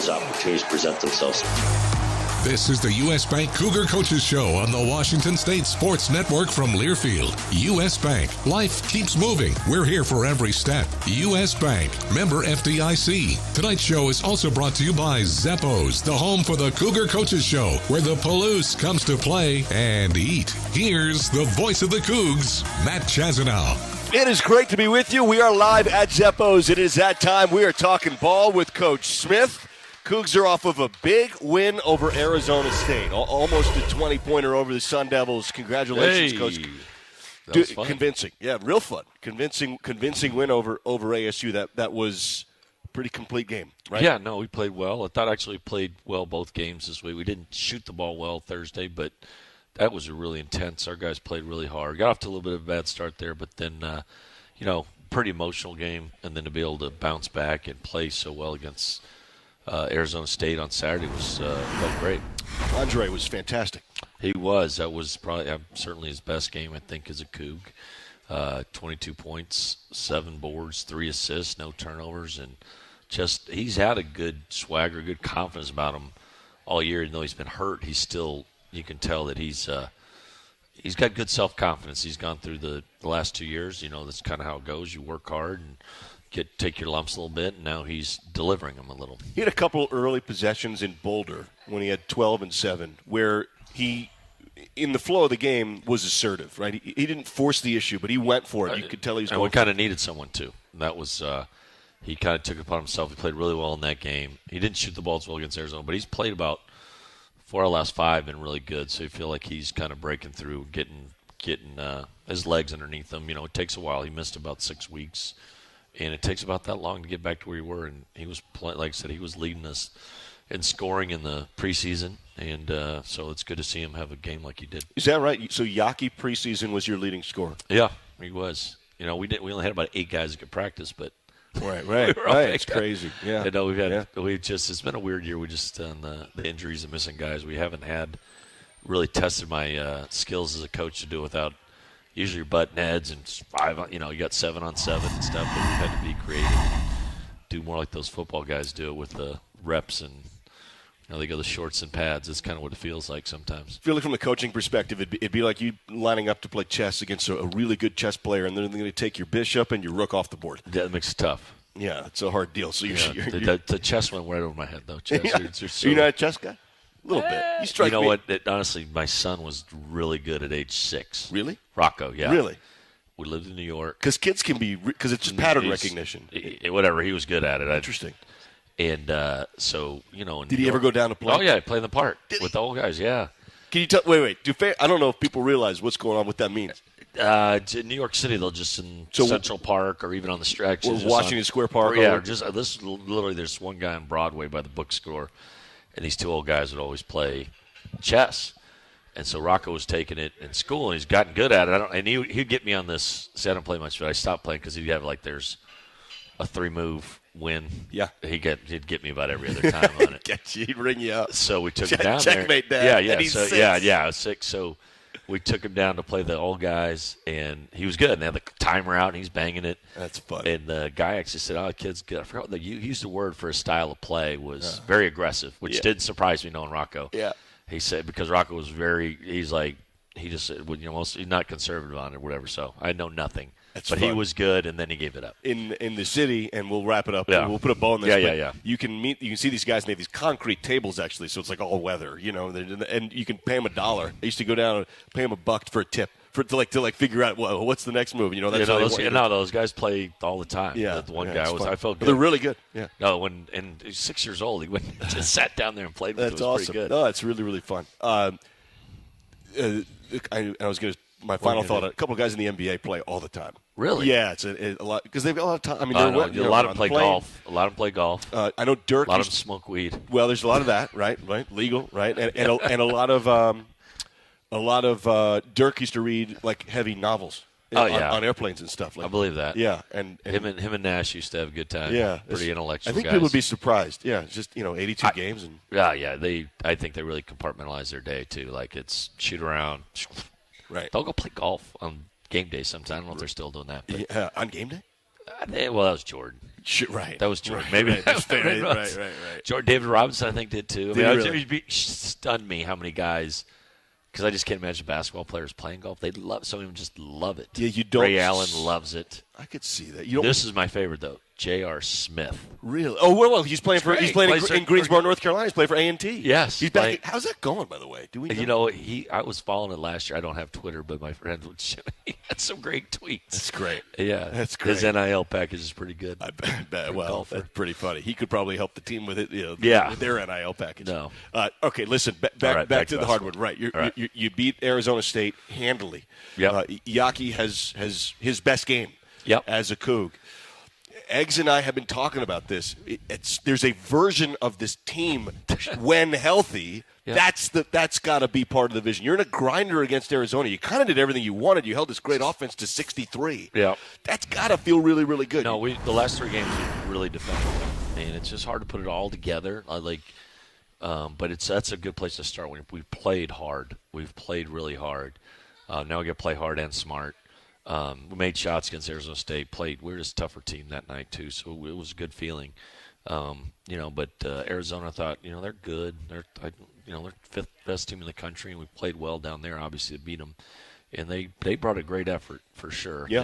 those opportunities present themselves. This is the U.S. Bank Cougar Coaches Show on the Washington State Sports Network from Learfield. U.S. Bank. Life keeps moving. We're here for every step. U.S. Bank. Member FDIC. Tonight's show is also brought to you by Zeppos, the home for the Cougar Coaches Show, where the Palouse comes to play and eat. Here's the voice of the Cougs, Matt Chazanow. It is great to be with you. We are live at Zeppos. It is that time. We are talking ball with Coach Smith. Cougs are off of a big win over Arizona State. Almost a 20-pointer over the Sun Devils. Congratulations, Coach. That was fun. Convincing. Yeah, real fun. Convincing win over ASU. That was a pretty complete game, right? Yeah, no, we played well. I thought actually we played well both games this week. We didn't shoot the ball well Thursday, but that was really intense. Our guys played really hard. Got off to a little bit of a bad start there, but then, pretty emotional game. And then to be able to bounce back and play so well against Arizona State on Saturday felt great. Andre was fantastic. He was. That was probably certainly his best game, I think, as a Coug. 22 points, 7 boards, 3 assists, no turnovers, and just he's had a good swagger, good confidence about him all year. Even though he's been hurt, he's still. You can tell that he's got good self-confidence. He's gone through the last 2 years. You know, that's kind of how it goes. You work hard and take your lumps a little bit, and now he's delivering them a little. He had a couple early possessions in Boulder when he had 12 and 7, where he, in the flow of the game, was assertive, right? He didn't force the issue, but he went for it. You could tell he was going. And we kind of needed someone too. That was he kind of took it upon himself. He played really well in that game. He didn't shoot the ball as well against Arizona, but he's played about 4 out of the last 5 been really good. So you feel like he's kind of breaking through, getting his legs underneath him. You know, it takes a while. He missed about 6 weeks. And it takes about that long to get back to where you were. And he was, like I said, he was leading us in scoring in the preseason. And so it's good to see him have a game like he did. Is that right? So Yaki preseason was your leading scorer? Yeah, he was. You know, we only had about 8 guys that could practice, but right. It's crazy. Yeah. You know, it's been a weird year. We just on the injuries and missing guys. We haven't had really tested my skills as a coach to do it without. Usually you're butting heads and 5, you got 7-on-7 and stuff, but we've had to be creative and do more like those football guys do it with the reps and, they go the shorts and pads. It's kind of what it feels like sometimes. I feel like from the coaching perspective, it'd be like you lining up to play chess against a really good chess player, and then they're going to take your bishop and your rook off the board. Yeah, that makes it tough. Yeah, it's a hard deal. So the chess went right over my head, though. Chess, you're not a chess guy? A little bit. You strike me. What? Honestly, my son was really good at age 6. Really? Rocco, yeah. Really? We lived in New York. Because kids can be – because it's just pattern recognition. Whatever. He was good at it. Interesting. And so, Did he ever go down to play? Oh, yeah. He played in the park with the old guys, yeah. Can you tell – wait. I don't know if people realize what's going on, what that means. In New York City, they'll just in Central Park or even on the stretch. Or Washington Square Park. This literally there's one guy on Broadway by the bookstore. And these 2 old guys would always play chess. And so Rocco was taking it in school, and he's gotten good at it. And he'd get me on this. See, I don't play much, but I stopped playing because he'd have, there's a 3-move win. Yeah. He'd get me about every other time on it. He'd ring you up. So we took him down Checkmate there. Dad. Yeah. And he's 6. Yeah, 6. So we took him down to play the old guys, and he was good. And they had the timer out, and he's banging it. That's fun. And the guy actually said, "Oh, the kid's good." I forgot what he used the word for his style of play was very aggressive, which did surprise me knowing Rocco. Yeah. He said because Rocco was he's not conservative on it or whatever. So I know nothing. But fun. He was good, and then he gave it up. In the city, and we'll wrap it up. Yeah. We'll put a bow in this. Yeah. You can see these guys, and they have these concrete tables, actually, so it's like all weather, and you can pay them $1. I used to go down and pay them $1 for a tip. To figure out what's the next move, those guys play all the time. Yeah, the one guy I felt good. They're really good. Yeah. No, and he's 6 years old, he went just sat down there and played with it. That's it was awesome. Pretty good. No, it's really really fun. My final thought: a couple of guys in the NBA play all the time. Really? Yeah, it's a lot because they've got a lot of time. I mean, a lot of them play golf. A lot of them play golf. I know Dirk. A lot of them smoke weed. Well, there's a lot of that, right? Legal, right? And a lot of Dirk used to read heavy novels. On airplanes and stuff. I believe that. Yeah, and him and Nash used to have a good time. Yeah, pretty intellectual. I think guys. people would be surprised. Yeah, it's just 82 games and. Yeah. I think they really compartmentalize their day too. Like it's shoot around. Right. They'll go play golf on game day sometime. I don't know if they're still doing that. But. Yeah, on game day. Well, that was Jordan. Right. That was Jordan. Right, Maybe right, that's fair. David right, Robinson. right. Jordan, David Robinson, I think, did too. Did he really? It stunned me how many guys. Because I just can't imagine basketball players playing golf. They love. Some of them just love it. Yeah, you don't. Ray Allen loves it. I could see that. You don't. This is my favorite though. J.R. Smith. Really? Oh well, he's playing Great. He's playing Plays in Greensboro, North Carolina. He's playing for A&T. Yes, he's back. How's that going, by the way? Do we know? You know, I was following it last year. I don't have Twitter, but my friend would show me. He had some great tweets. That's great. Yeah, that's great. His NIL package is pretty good. I bet. Well, that's pretty funny. He could probably help the team with it. With their NIL package. No. Okay, listen. Back to the hardwood. Right. You beat Arizona State handily. Yeah. Yaki has his best game. Yep. As a Coug. Eggs and I have been talking about this. There's a version of this team when healthy. Yep. That's got to be part of the vision. You're in a grinder against Arizona. You kind of did everything you wanted. You held this great offense to 63. Yeah, that's got to feel really, really good. No, the last 3 games we really defended, and it's just hard to put it all together. But that's a good place to start. We've played hard. We've played really hard. Now we got to play hard and smart. We made shots against Arizona State. We're just a tougher team that night too, so it was a good feeling. But Arizona, I thought, they're good. They're 5th best team in the country, and we played well down there. Obviously, to beat them, and they brought a great effort for sure. Yeah.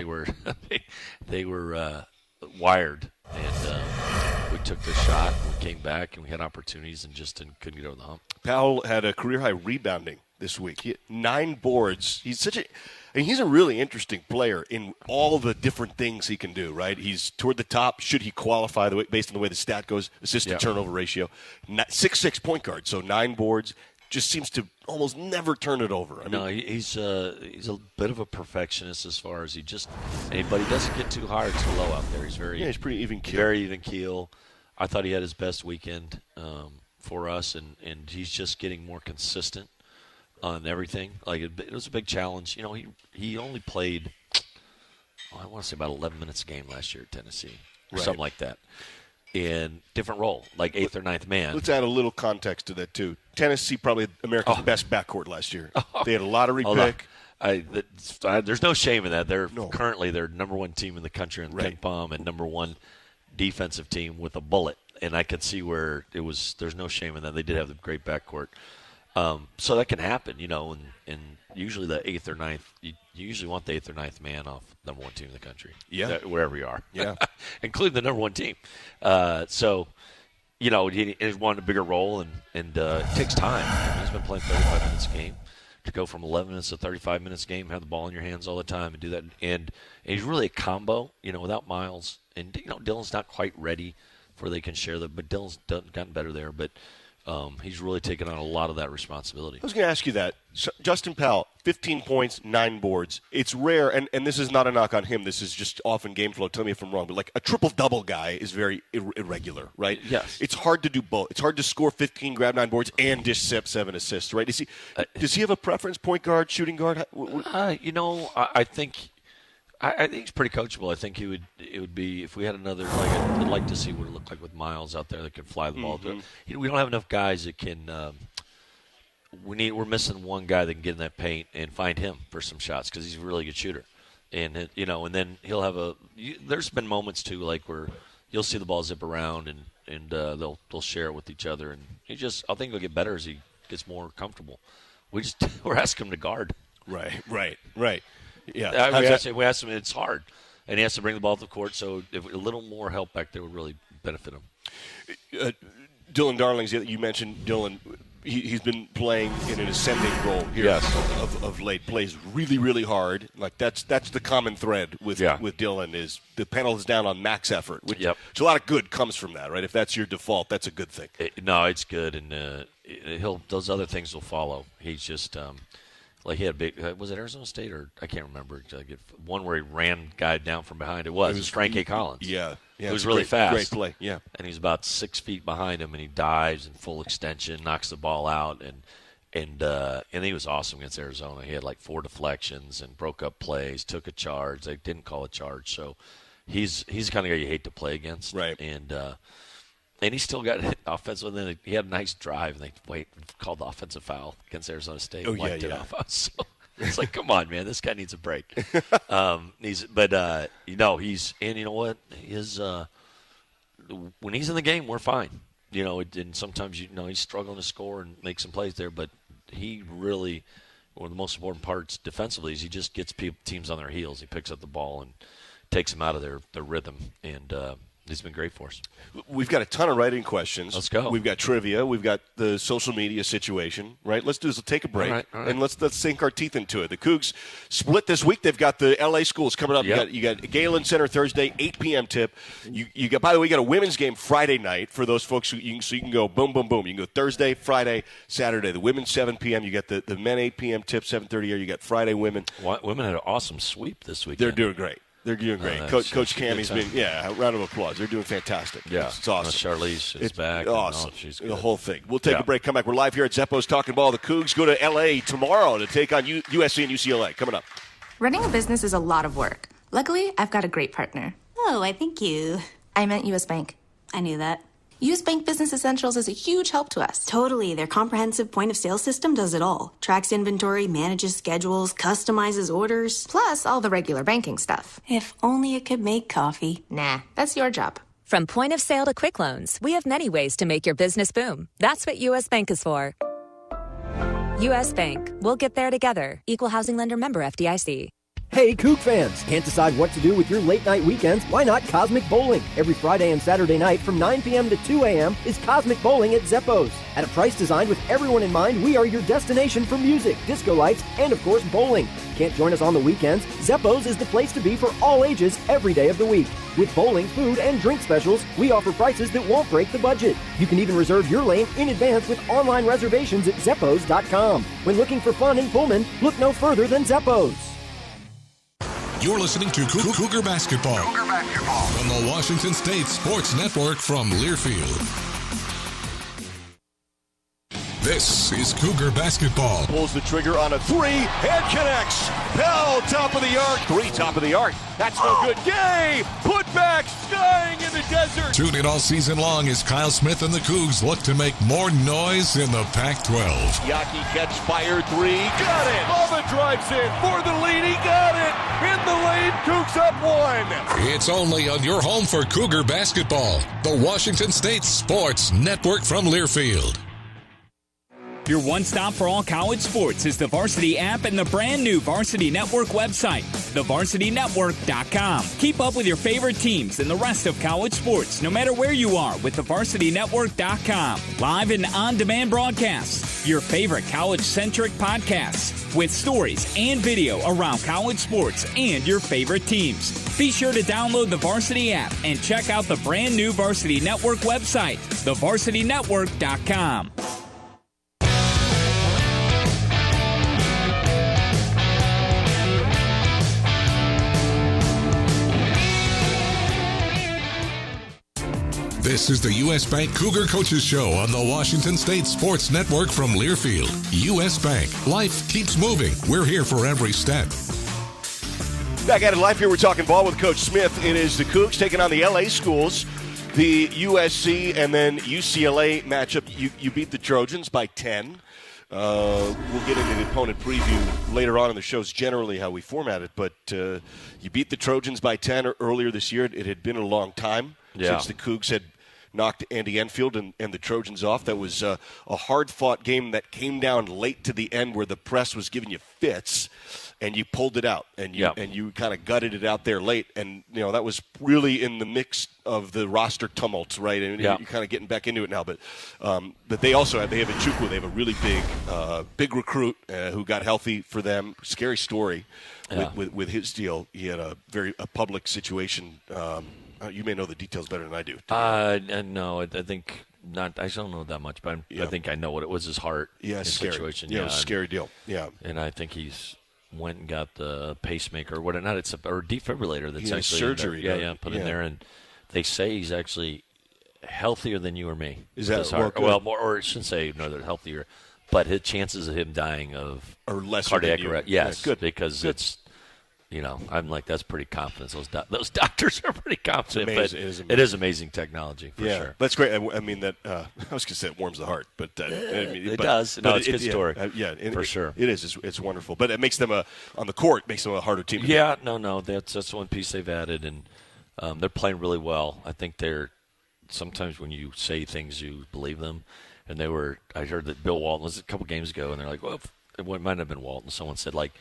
They were wired, and we took the shot. We came back, and we had opportunities, and just couldn't get over the hump. Powell had a career high rebounding this week. He had 9 boards. He's a really interesting player in all the different things he can do, right? He's toward the top, should he qualify based on the way the stat goes, assist-to-turnover ratio. 6'6" point guard, so 9 boards. Just seems to almost never turn it over. He's a bit of a perfectionist as far as but he doesn't get too high or too low out there. He's he's pretty even keel. Very even keel. I thought he had his best weekend for us, and he's just getting more consistent on everything. It was a big challenge. He only played, I want to say about 11 minutes a game last year at Tennessee, or something like that. In different role, like 8th or 9th man. Let's add a little context to that too. Tennessee probably America's best backcourt last year. They had a lottery pick. There's no shame in that. They're currently their number 1 team in the country in Ken Pom and number 1 defensive team with a bullet. And I could see where it was. There's no shame in that. They did have the great backcourt. So that can happen, and usually the 8th or 9th, you usually want the 8th or 9th man off number 1 team in the country. Yeah. Wherever you are. Yeah. Including the number 1 team. He wanted a bigger role, and it takes time. He's been playing 35 minutes a game. To go from 11 minutes to 35 minutes a game, have the ball in your hands all the time, and do that. And he's really a combo, without Miles. And, Dylan's not quite ready for they can share that, but Dylan's gotten better there. But he's really taken on a lot of that responsibility. I was going to ask you that. Justin Powell, 15 points, 9 boards. It's rare, and this is not a knock on him. This is just often game flow. Tell me if I'm wrong, but a triple-double guy is very irregular, right? Yes. It's hard to do both. It's hard to score 15, grab 9 boards, and dish 7 assists, right? Does he have a preference, point guard, shooting guard? I think he's pretty coachable. I think it would be if we had another. I'd like to see what it looked like with Miles out there that could fly the ball. Mm-hmm. We don't have enough guys that can. We're missing one guy that can get in that paint and find him for some shots because he's a really good shooter, and then he'll have there's been moments too where you'll see the ball zip around and they'll share it with each other, and I think he'll get better as he gets more comfortable. We're asking him to guard. Right. Yeah, we asked him. It's hard, and he has to bring the ball to the court. So if a little more help back there would really benefit him. Dylan Darlings, you mentioned Dylan. He's been playing in an ascending role here of late. Plays really, really hard. That's the common thread with Dylan is the pedal is down on max effort. So a lot of good comes from that, right? If that's your default, that's a good thing. It's good, and those other things will follow. He's just. He had a big, was it Arizona State or I can't remember. One where he ran guy down from behind. It was Frank A. Collins. Yeah. It was really fast. Great play. Yeah. And he's about 6 feet behind him, and he dives in full extension, knocks the ball out, and he was awesome against Arizona. He had 4 deflections and broke up plays, took a charge. They didn't call a charge, so he's the kind of guy you hate to play against. Right. And he still got hit offensive. And then he had a nice drive, and they called the offensive foul against Arizona State. Wiped it off us. So it's come on, man, this guy needs a break. And you know what? when he's in the game, we're fine. And sometimes he's struggling to score and make some plays there, but he really, one of the most important parts defensively is he just gets teams on their heels. He picks up the ball and takes them out of their rhythm, and he's been great for us. We've got a ton of writing questions. Let's go. We've got trivia. We've got the social media situation, right? Let's do this. Let's take a break, all right. and let's sink our teeth into it. The Cougs split this week. They've got the LA schools coming up. Yep. You got Galen Center Thursday, 8 p.m. tip. You got, by the way, you got a women's game Friday night for those folks so you can go boom, boom, boom. You can go Thursday, Friday, Saturday. The women's 7 p.m. You got the men 8 p.m. tip, 7:30 here. You got Friday women. Women had an awesome sweep this week. They're doing great. They're doing great. Coach Cammy's been, a round of applause. They're doing fantastic. Yeah. It's awesome. Charlize is back. Awesome. She's good. The whole thing. We'll take a break, come back. We're live here at Zeppo's Talking Ball. The Cougs go to L.A. tomorrow to take on USC and UCLA. Coming up. Running a business is a lot of work. Luckily, I've got a great partner. Oh, I thank you. I meant U.S. Bank. I knew that. U.S. Bank Business Essentials is a huge help to us. Totally. Their comprehensive point-of-sale system does it all. Tracks inventory, manages schedules, customizes orders. Plus, all the regular banking stuff. If only it could make coffee. Nah, that's your job. From point of sale to quick loans, we have many ways to make your business boom. That's what U.S. Bank is for. U.S. Bank. We'll get there together. Equal housing lender, member FDIC. Hey, Kook fans! Can't decide what to do with your late-night weekends? Why not Cosmic Bowling? Every Friday and Saturday night from 9 p.m. to 2 a.m. is Cosmic Bowling at Zeppo's. At a price designed with everyone in mind, we are your destination for music, disco lights, and of course, bowling. Can't join us on the weekends? Zeppo's is the place to be for all ages every day of the week. With bowling, food, and drink specials, we offer prices that won't break the budget. You can even reserve your lane in advance with online reservations at Zeppos.com. When looking for fun in Pullman, look no further than Zeppo's. You're listening to Cougar Basketball on the Washington State Sports Network from Learfield. This is Cougar Basketball. Pulls the trigger on a three and connects. Pell, top of the arc. Three, top of the arc. That's no good. Gay, put back, skying in the desert. Tune in all season long as Kyle Smith and the Cougs look to make more noise in the Pac-12. Yaki catch, fire three. Got it. Bubba drives in for the lead. He got it. In the lane, Cougs up one. It's only on your home for Cougar Basketball, the Washington State Sports Network from Learfield. Your one stop for all college sports is the Varsity app and the brand new Varsity Network website, thevarsitynetwork.com. Keep up with your favorite teams and the rest of college sports, no matter where you are, with thevarsitynetwork.com. Live and on-demand broadcasts, your favorite college-centric podcasts, with stories and video around college sports and your favorite teams. Be sure to download the Varsity app and check out the brand new Varsity Network website, thevarsitynetwork.com. This is the U.S. Bank Cougar Coaches Show on the Washington State Sports Network from Learfield. U.S. Bank. Life keeps moving. We're here for every step. Back at it live here. We're talking ball with Coach Smith. It is the Cougs taking on the L.A. schools, the USC and then UCLA matchup. You beat the Trojans by 10. We'll get into the opponent preview later on in the shows, generally how we format it. But you beat the Trojans by 10 earlier this year. It had been a long time since the Cougs had knocked Andy Enfield and the Trojans off. That was a hard-fought game that came down late to the end where the press was giving you fits, and you pulled it out, and you kind of gutted it out there late. And, that was really in the mix of the roster tumults, right? And you're kind of getting back into it now. But they also have Ichukwu. They have a really big recruit who got healthy for them. Scary story with his deal. He had a public situation. You may know the details better than I do. No, I think not. I don't know that much, but I think I know what it was. His heart situation. Yeah, it was a scary deal. Yeah, and I think he's went and got the pacemaker or defibrillator that's actually surgery. Put in there, and they say he's actually healthier than you or me. Is that well, more, or I shouldn't say they're healthier, but his chances of him dying of less cardiac arrest. Yes, good because it's. I'm like, that's pretty confident. Those doctors are pretty confident. It is amazing technology, for sure. That's great. I mean, I was going to say it warms the heart, but it does. No, it's a good story. For sure. It is. It's wonderful. But it makes them on the court, makes them a harder team. Yeah, no. That's one piece they've added, and they're playing really well. I think they're sometimes when you say things, you believe them. And I heard that Bill Walton was a couple games ago, and they're like, well, it might have been Walton. Someone said, like,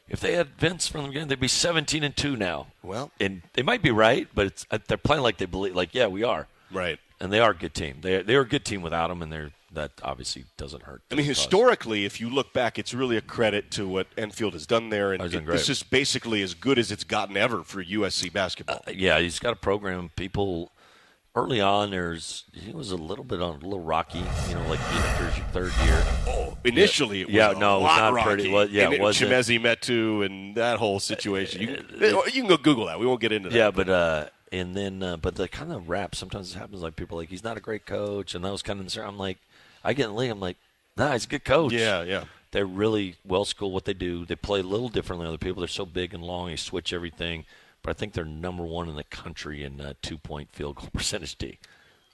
if they had Vince from the beginning, they'd be 17-2 now. Well, and they might be right, but they're playing like they believe. Like, yeah, we are. Right. And they are a good team. They're a good team without him, and that obviously doesn't hurt. I mean, historically, if you look back, it's really a credit to what Enfield has done there. And this is basically as good as it's gotten ever for USC basketball. Yeah, he's got a program. People early on, he was a little rocky, like after his third year. Oh, initially it was a lot rocky. Pretty. It wasn't. Chimezi Metu and that whole situation. You can go Google that. We won't get into that. Yeah, but and then but the kind of rap sometimes it happens like people are like he's not a great coach, and that was kind of. I'm like, I get in the league. I'm like, nah, he's a good coach. Yeah. They're really well schooled what they do. They play a little differently than other people. They're so big and long. They switch everything. But I think they're number one in the country in 2-point field goal percentage D.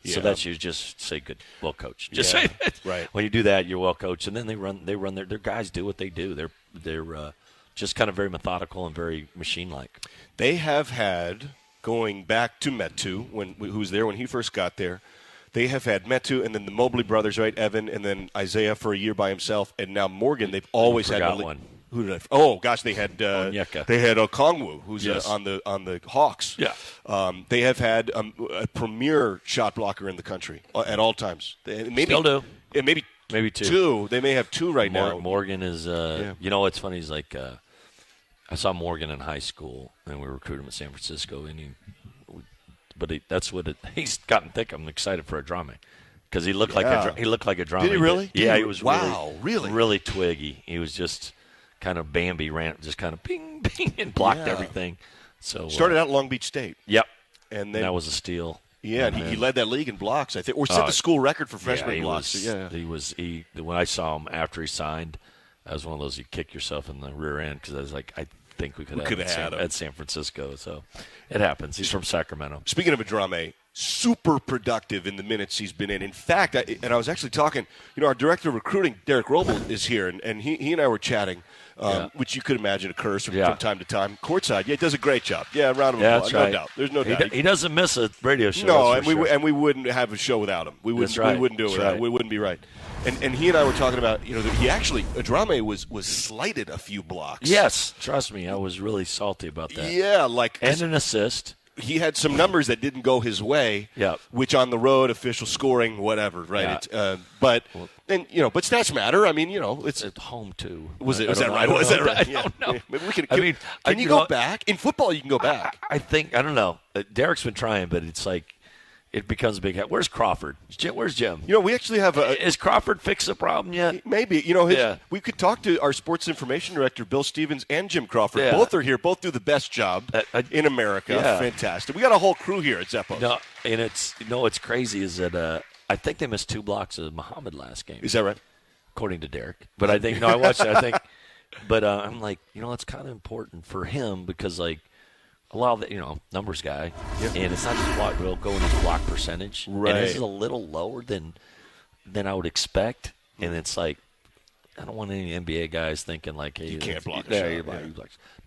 Yeah. So that's you just say good, well coached. Just say that. Right. When you do that, you're well coached, and then they run their guys do what they do. They're just kind of very methodical and very machine like. They have had going back to Metu who was there when he first got there. They have had Metu and then the Mobley brothers, right? Evan and then Isaiah for a year by himself, and now Morgan. They've always had one. Who did I? Oh gosh, they had Okongwu, who's on the Hawks. Yeah, they have had a premier shot blocker in the country at all times. Still do. Maybe two. They may have two right now. Morgan is. You know what's funny is like I saw Morgan in high school and we recruited him at San Francisco, and he's gotten thick. I'm excited for a drama. Because he looked like a drama. Did he really? Yeah, he was really twiggy. He was just kind of Bambi, ran just kind of ping, ping, and blocked everything. So started out at Long Beach State. Yep. And then that was a steal. Yeah, and he led that league in blocks, I think, or set the school record for freshman blocks. When I saw him after he signed, that was one of those you kick yourself in the rear end because I was like, I think we could have had him at San Francisco. So it happens. He's from Sacramento. Speaking of Adrame, super productive in the minutes he's been in. In fact, I was actually talking, our director of recruiting, Derek Roble, is here, and he and I were chatting, which you could imagine occurs from time to time. Courtside, he does a great job. Yeah, round of applause, no doubt. There's no doubt. He doesn't miss a radio show. No, and we wouldn't have a show without him. We wouldn't do it without him. We wouldn't be right. And he and I were talking about, he actually, Adrame was slighted a few blocks. Yes, trust me, I was really salty about that. Yeah, and an assist. He had some numbers that didn't go his way, which on the road, official scoring, whatever, right? Yeah. But stats matter. I mean, it's at home too. Was that right? I don't know. Maybe we can. Can you go back in football? You can go back. I don't know. Derek's been trying, but it's like it becomes a big. Where's Crawford? Where's Jim? We actually have Is Crawford fixed the problem yet? Maybe. We could talk to our sports information director, Bill Stevens, and Jim Crawford. Yeah. Both are here. Both do the best job in America. Yeah. Fantastic. We got a whole crew here at Zeppos. No, and it's crazy is that I think they missed 2 blocks of Muhammad last game. Is that right? According to Derek. But I think I watched it. I think, but I'm like, it's kind of important for him because like. A lot of the, numbers guy, and it's not just block. We'll go in his block percentage, right? And this is a little lower than I would expect. And it's like, I don't want any NBA guys thinking like, hey, you can't block.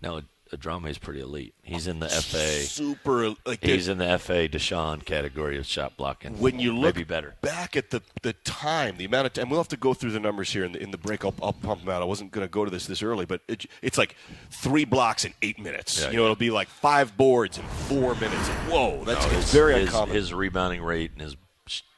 No, Adrame is pretty elite. He's in the FA super. He's in the FA Deshaun category of shot blocking. When you look maybe better back at the time, the amount of time, we'll have to go through the numbers here in the break. I'll pump them out. I wasn't going to go to this early, but it's like 3 blocks in 8 minutes. It'll be like 5 boards in 4 minutes. Whoa, it's very uncommon. His rebounding rate and his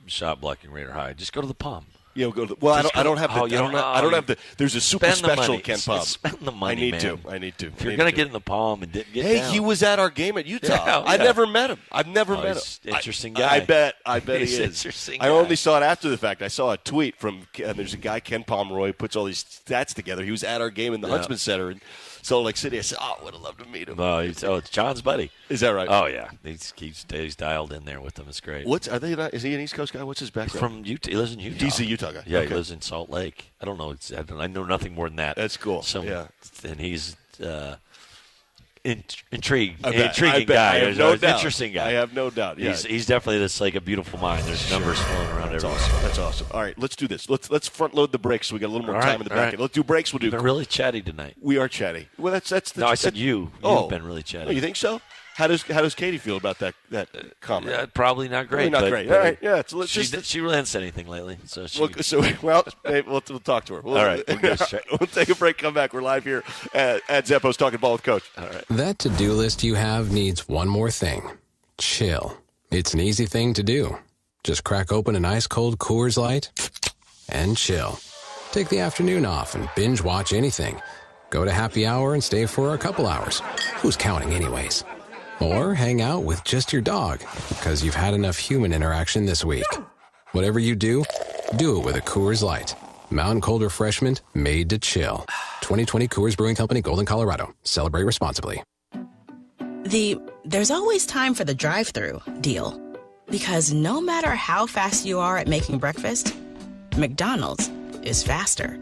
shot blocking rate are high. Just go to the palm. Go to I don't have the. There's a super special Ken Palm. Spend the money, I need to. If you're going to get in the palm and get down. He was at our game at Utah. I never met him. I've never met him. Interesting guy. I bet he's he is. Interesting. I only saw it after the fact. I saw a tweet from there's a guy Ken Pomeroy puts all these stats together. He was at our game in the Huntsman Center in Salt Lake City. I said, I would have loved to meet him. It's John's buddy. Is that right? Oh yeah, he's dialed in there with them. It's great. Is he an East Coast guy? What's his background? From Utah. He lives in Utah. He's a Utah guy. Yeah, he lives in Salt Lake. I don't know. I know nothing more than that. That's cool. And he's intriguing guy. I have no doubt. Interesting guy. I have no doubt. Yeah. He's definitely this like a beautiful mind. There's numbers flowing around everywhere. That's awesome. All right, let's do this. Let's front load the breaks so we got a little more time in the back end. Let's do breaks. We'll do. We're really chatty tonight. We are chatty. Well, that's. No, I said you. You've been really chatty. Oh, you think so? How does Katie feel about that comment? Yeah, probably not great. Probably not great. All right. Yeah. She really hasn't said anything lately. So we'll talk to her. All right. We'll take a break. Come back. We're live here at Zeppo's Talking Ball with Coach. All right. That to-do list you have needs one more thing. Chill. It's an easy thing to do. Just crack open an ice-cold Coors Light and chill. Take the afternoon off and binge watch anything. Go to happy hour and stay for a couple hours. Who's counting anyways? Or hang out with just your dog because you've had enough human interaction this week. Whatever you do it with a Coors Light. Mountain Cold Refreshment made to chill. 2020 Coors Brewing Company, Golden, Colorado. Celebrate responsibly. There's always time for the drive-thru deal. Because no matter how fast you are at making breakfast, McDonald's is faster.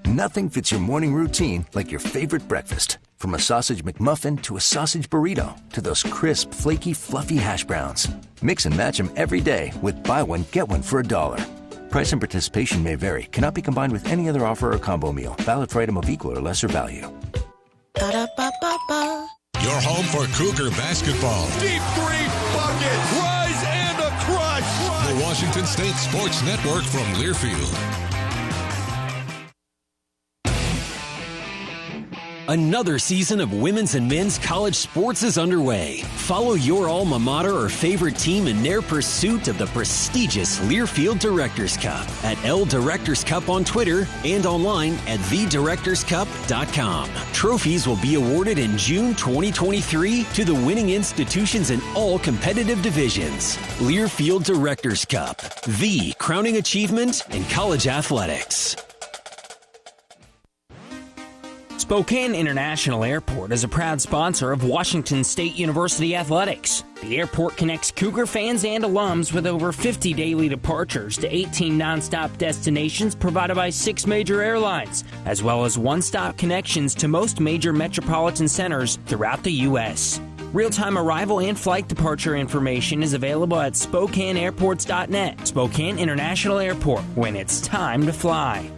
Nothing fits your morning routine like your favorite breakfast. From a sausage McMuffin to a sausage burrito to those crisp, flaky, fluffy hash browns. Mix and match them every day with buy one, get one for $1. Price and participation may vary. Cannot be combined with any other offer or combo meal. Valid for item of equal or lesser value. Ba-da-ba-ba-ba. Your home for Cougar basketball. Deep three bucket. Rise and a crush. The Washington State Sports Network from Learfield. Another season of women's and men's college sports is underway. Follow your alma mater or favorite team in their pursuit of the prestigious Learfield Directors Cup at L Directors Cup on Twitter and online at thedirectorscup.com. Trophies will be awarded in June 2023 to the winning institutions in all competitive divisions. Learfield Directors Cup, the crowning achievement in college athletics. Spokane International Airport is a proud sponsor of Washington State University Athletics. The airport connects Cougar fans and alums with over 50 daily departures to 18 nonstop destinations provided by 6 major airlines, as well as one-stop connections to most major metropolitan centers throughout the U.S. Real-time arrival and flight departure information is available at SpokaneAirports.net. Spokane International Airport, when it's time to fly.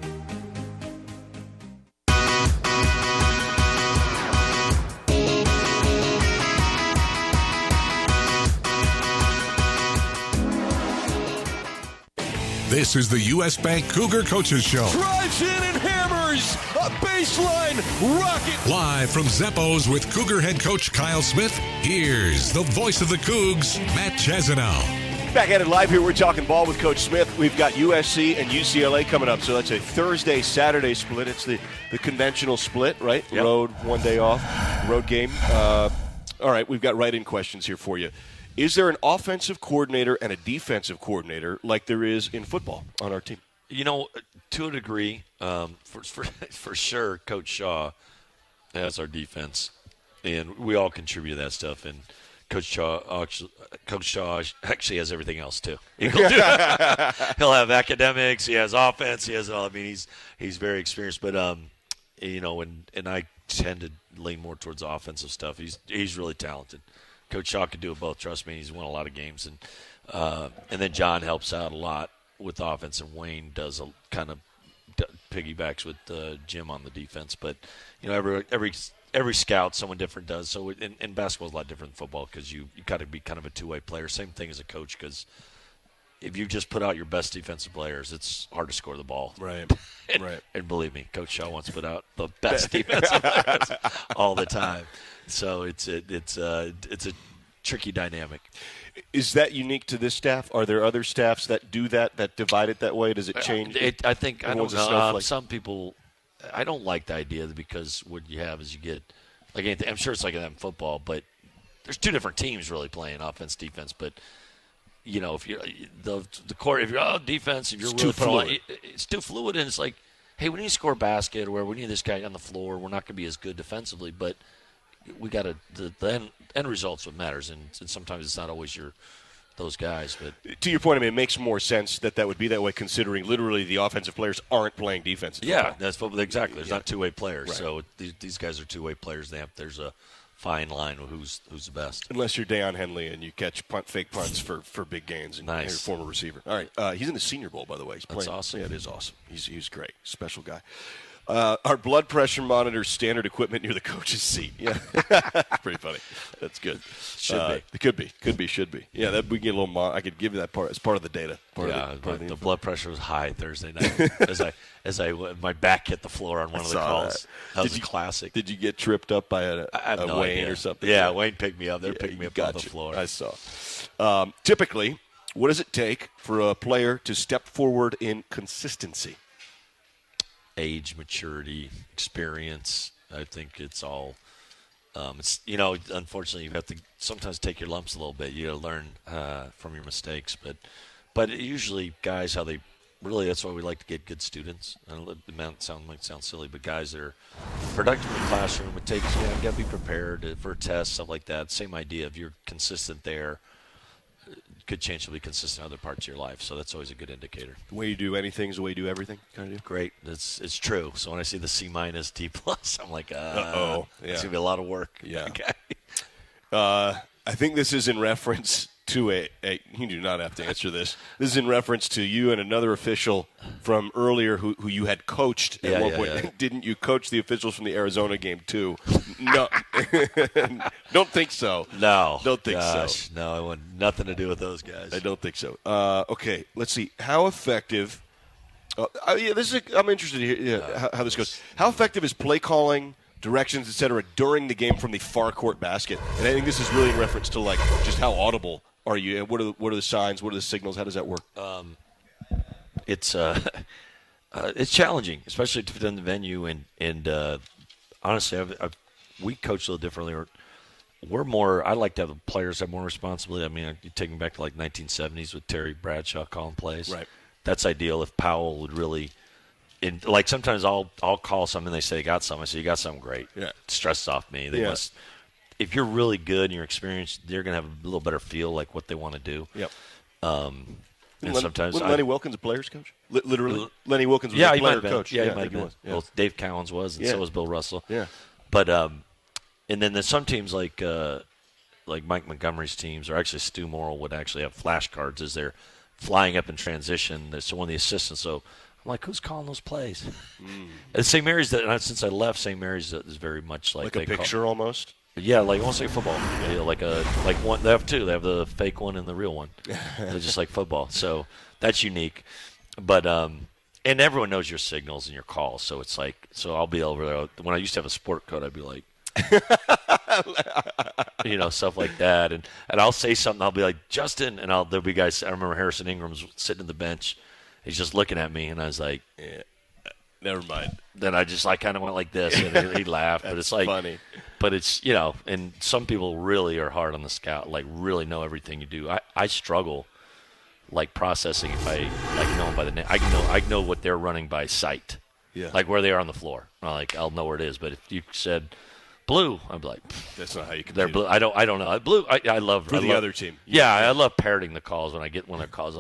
This is the U.S. Bank Cougar Coaches Show. Drives in and hammers a baseline rocket. Live from Zeppo's with Cougar head coach Kyle Smith, here's the voice of the Cougs, Matt Chazanow. Back at it live here. We're talking ball with Coach Smith. We've got USC and UCLA coming up. So that's a Thursday-Saturday split. It's the conventional split, right? Yep. Road, one day off, road game. All right, we've got write-in questions here for you. Is there an offensive coordinator and a defensive coordinator like there is in football on our team? You know, to a degree, for sure, Coach Shaw has our defense, and we all contribute to that stuff. And Coach Shaw actually has everything else too. He'll have academics, he has offense, he has all. I mean, he's very experienced, but you know, and I tend to lean more towards offensive stuff. He's really talented. Coach Shaw can do it both. Trust me, he's won a lot of games, and then John helps out a lot with offense, and Wayne does a kind of piggybacks with Jim on the defense. But you know, every scout, someone different does. So in basketball, is a lot different than football because you got to be kind of a two-way player. Same thing as a coach, because if you just put out your best defensive players, it's hard to score the ball. Right. Right. And believe me, Coach Shaw wants to put out the best defensive players all the time. So it's a tricky dynamic. Is that unique to this staff? Are there other staffs that do that divide it that way? Does it change? I think I don't know. Some people, I don't like the idea because what you have is you get, like, I'm sure it's like that in football, but there's two different teams really playing offense, defense. But you know, if you're the court, if you're defense, if you're it's really too fluid. It's too fluid, and it's like, hey, we need to score a basket, or we need this guy on the floor. We're not going to be as good defensively, but we got to the end results what matters, and sometimes it's not always those guys. But to your point, I mean, it makes more sense that would be that way, considering literally the offensive players aren't playing defense. Yeah, that's football. Exactly. There's not two-way players, right. So these guys are two-way players. There's a fine line of who's the best. Unless you're Deion Henley and you catch fake punts for big gains, and you're a former receiver. All right, he's in the Senior Bowl, by the way. That's awesome. Yeah, it is awesome. He's great, special guy. Our blood pressure monitors standard equipment near the coach's seat. Yeah, pretty funny. That's good. Should be. Could be. Should be. Yeah, that we get a little. I could give you that part as part of the data. The blood pressure was high Thursday night my back hit the floor on one of the calls. That was a classic. Did you get tripped up by a no Wayne idea. or something? Yeah, Wayne picked me up. They're picking me up off the floor. I saw. Typically, what does it take for a player to step forward in consistency? Age, maturity, experience. I think it's all. Unfortunately, you have to sometimes take your lumps a little bit. You got to learn from your mistakes, but usually guys, how they really, that's why we like to get good students. It might sound silly, but guys that are productive in the classroom, it takes, you got to be prepared for a test, stuff like that. Same idea. If you're consistent there, good chance you'll be consistent in other parts of your life. So that's always a good indicator. The way you do anything is the way you do everything, kind of. Great. It's true. So when I see the C-, D+, I'm like, uh-oh. Yeah. It's going to be a lot of work. Yeah. Okay. I think this is in reference to you do not have to answer this. This is in reference to you and another official from earlier who you had coached at one point. Yeah. Didn't you coach the officials from the Arizona game too? No. Don't think so. No. Don't think so. No, I want nothing to do with those guys. I don't think so. Okay, let's see. How effective I'm interested to hear how this goes. How effective is play calling, directions, etc., during the game from the far court basket? And I think this is really in reference to like just how audible are you? What are the signs? What are the signals? How does that work? It's challenging, especially within the venue. And honestly, we coach a little differently. We're more. I like to have the players have more responsibility. I mean, you take them back to like 1970s with Terry Bradshaw calling plays. Right. That's ideal. If Powell would really. Like sometimes I'll call something, they say they got something. I say, you got something great. Yeah. Stress off me. They must. If you're really good and you're experienced, they're going to have a little better feel like what they want to do. Yep. And sometimes wasn't Lenny Wilkens a player's coach? Literally, Lenny Wilkens was a player coach. Yeah, he might have been. Well, Dave Cowens was, and so was Bill Russell. Yeah. But and then there's some teams like Mike Montgomery's teams, or actually Stu Morrill would actually have flashcards as they're flying up in transition. So one of the assistants. So I'm like, who's calling those plays? And St. Mary's, since I left, St. Mary's is very much like a picture almost. Yeah, like almost like football. Yeah, like one. They have two. They have the fake one and the real one. They're just like football. So that's unique. But and everyone knows your signals and your calls. So it's like, so I'll be over there. When I used to have a sport coat, I'd be like, stuff like that. And I'll say something. I'll be like, Justin, and there'll be guys. I remember Harrison Ingram's sitting in the bench. He's just looking at me, and I was like, yeah, never mind. Then I just kind of went like this, and he laughed. But it's like funny. But it's, and some people really are hard on the scout, like really know everything you do. I struggle, like processing if I know them by the name. I know what they're running by sight, like where they are on the floor. I'll know where it is. But if you said blue, I'd be like, that's not how you can. They're blue. I don't know. Blue. I love the other team. Yeah, I love parroting the calls when I get one of their calls.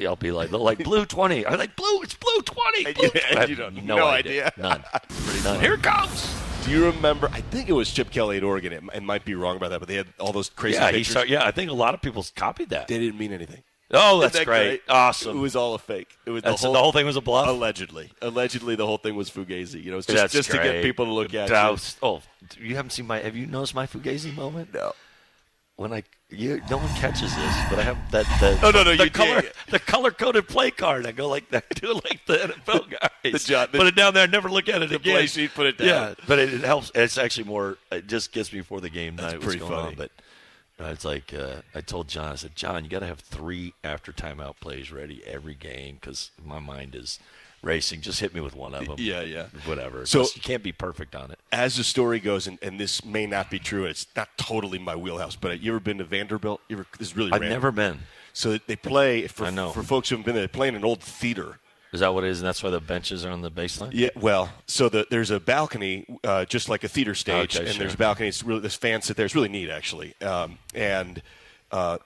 I'll be like, they're like blue 20. I'm like, blue. It's blue 20. Blue. And you don't no idea. None. Here it comes. Do you remember? I think it was Chip Kelly at Oregon. It might be wrong about that, but they had all those crazy pictures. I think a lot of people copied that. They didn't mean anything. Oh, that's great. Awesome. It was all a fake. It was the whole thing was a bluff? Allegedly, the whole thing was Fugazi. It's just to get people to look at you. Oh, you haven't seen have you noticed my Fugazi moment? No. When no one catches this, but I have that. The color-coded play card. I go like that. I do it like the NFL guys. Put it down there. Never look at it again. The play sheet. Put it down. Yeah, but it helps. It's actually more. It just gets me before the game night. That's pretty funny. On, but it's like I told John. I said, John, you got to have 3 after timeout plays ready every game because my mind is racing. Just hit me with one of them. Yeah. Whatever. So you can't be perfect on it. As the story goes, and this may not be true, and it's not totally my wheelhouse, but you ever been to Vanderbilt? This is really random. I've never been. So they play, for folks who haven't been there, they play in an old theater. Is that what it is, and that's why the benches are on the baseline? Yeah, well, so there's a balcony, just like a theater stage, and there's a balcony. It's really, this fans sit there. It's really neat, actually. And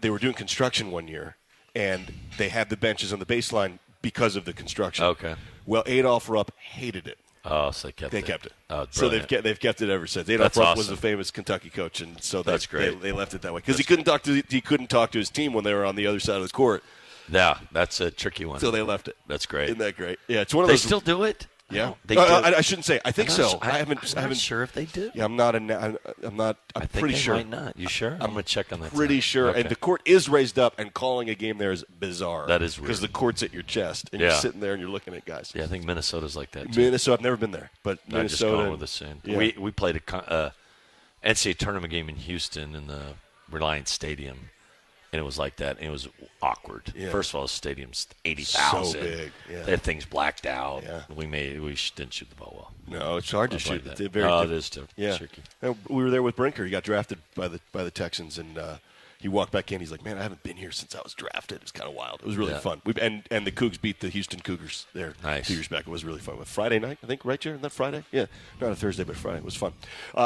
they were doing construction one year, and they had the benches on the baseline because of the construction. Okay. Well, Adolph Rupp hated it. Oh, so they kept it. Oh, so they've kept it ever since. Adolph Rupp was a famous Kentucky coach, and so that's great. They left it that way because he couldn't talk to his team when they were on the other side of the court. Yeah, that's a tricky one. So they left it. That's great. Isn't that great? Yeah, it's one of those. They still do it. Yeah, They do. I shouldn't say. I think so. I'm not sure if they do. Yeah, I'm not. I'm pretty sure. Might not. You sure? I'm gonna check on that. Pretty sure. Okay. And the court is raised up, and calling a game there is bizarre. That is weird. Because the court's at your chest, and you're sitting there and you're looking at guys. Yeah, I think Minnesota's like that too. Minnesota. I've never been there, but I just Minnesota. going with the same. Yeah. We played a NCAA tournament game in Houston in the Reliance Stadium. And it was like that, and it was awkward. Yeah. First of all, the stadium's 80,000. So big. Yeah. That thing's blacked out. Yeah. We didn't shoot the ball well. No, it's hard to shoot. Like It's it is too. Yeah. Tricky. We were there with Brinker. He got drafted by the Texans, and he walked back in. He's like, "Man, I haven't been here since I was drafted." It was kind of wild. It was really fun. And the Cougs beat the Houston Cougars there 2 years back. It was really fun. Friday night, I think, right, Jared? That Friday? Yeah, not a Thursday, but Friday. It was fun.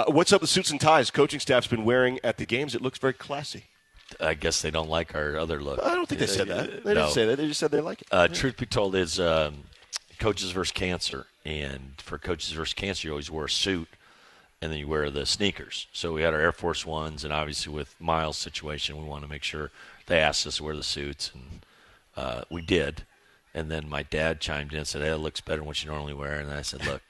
What's up with suits and ties? Coaching staff's been wearing at the games. It looks very classy. I guess they don't like our other look. I don't think they said that. They didn't say that. They just said they like it. Truth be told, it's Coaches versus Cancer. And for Coaches versus Cancer, you always wear a suit, and then you wear the sneakers. So we had our Air Force Ones, and obviously with Miles' situation, we want to make sure they asked us to wear the suits, and we did. And then my dad chimed in and said, "Hey, it looks better than what you normally wear." And I said, "Look,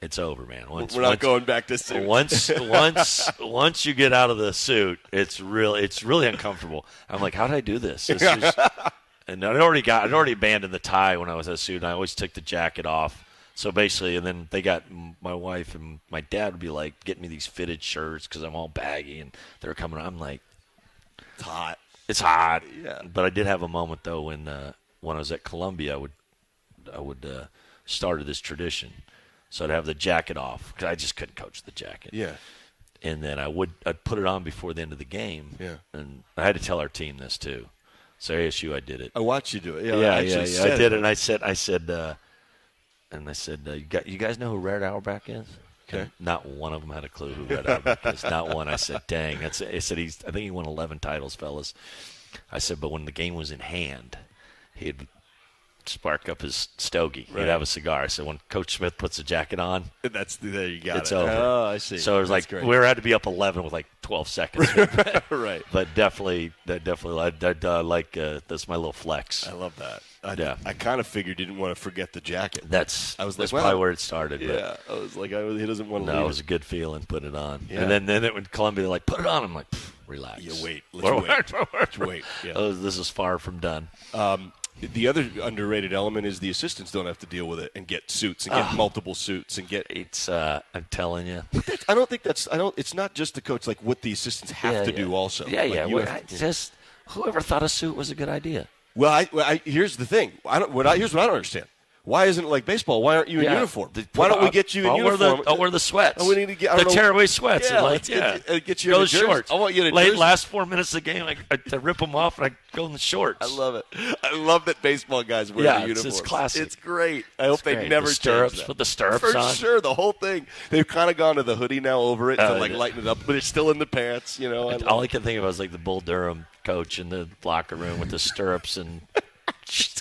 it's over, man. We're not going back to suits. Once you get out of the suit, it's really uncomfortable." I'm like, "How did I do this?" And I'd already abandoned the tie when I was in a suit, and I always took the jacket off. So basically, and then they got my wife and my dad would be like getting me these fitted shirts because I'm all baggy, and they're coming. I'm like, it's hot. It's hot. Yeah. But I did have a moment though when I was at Columbia, I would started this tradition. So I'd have the jacket off because I just couldn't coach the jacket. Yeah. And then I'd put it on before the end of the game. Yeah. And I had to tell our team this too. So ASU, I did it. I watched you do it. Yeah. I did it. And I said, you guys know who Red Auerbach is? Okay. And not one of them had a clue who Red Auerbach is. Not one. I said, dang. I said, I think he won 11 titles, fellas. I said, but when the game was in hand, he'd spark up his stogie. Right. He'd have a cigar. So when Coach Smith puts a jacket on, there you got it's it. over. Oh, I see. So it was That's like great. we had to be up 11 with like 12 seconds. Right. But definitely, that's my little flex. I love that. I kind of figured you didn't want to forget the jacket. That's like, probably where it started. Yeah. I was like, he doesn't want to. No, leave it was a good feeling. Put it on. Yeah. And then it went Columbia. They're like, put it on. I'm like, relax. Yeah, wait. Let's wait. Yeah. This is far from done. The other underrated element is the assistants don't have to deal with it and get suits and get multiple suits and get. It's. I'm telling you. I don't think that's. It's not just the coach. Like what the assistants have to do also. Just whoever thought a suit was a good idea. Well, here's the thing. Here's what I don't understand. Why isn't it like baseball? Why aren't you in uniform? Why don't we get you in uniform? I'll wear the sweats. We need to get the tearaway sweats. Yeah, get you in the shorts. I want you to last 4 minutes of the game. I rip them off and I go in the shorts. I love it. I love that baseball guys wear the uniforms. It's classic. It's great. I hope they never the stirrups. change that. Put the stirrups for on. Sure, the whole thing. They've kind of gone to the hoodie now over it to lighten it up, but it's still in the pants. You know. All I can think of was like the Bull Durham coach in the locker room with the stirrups and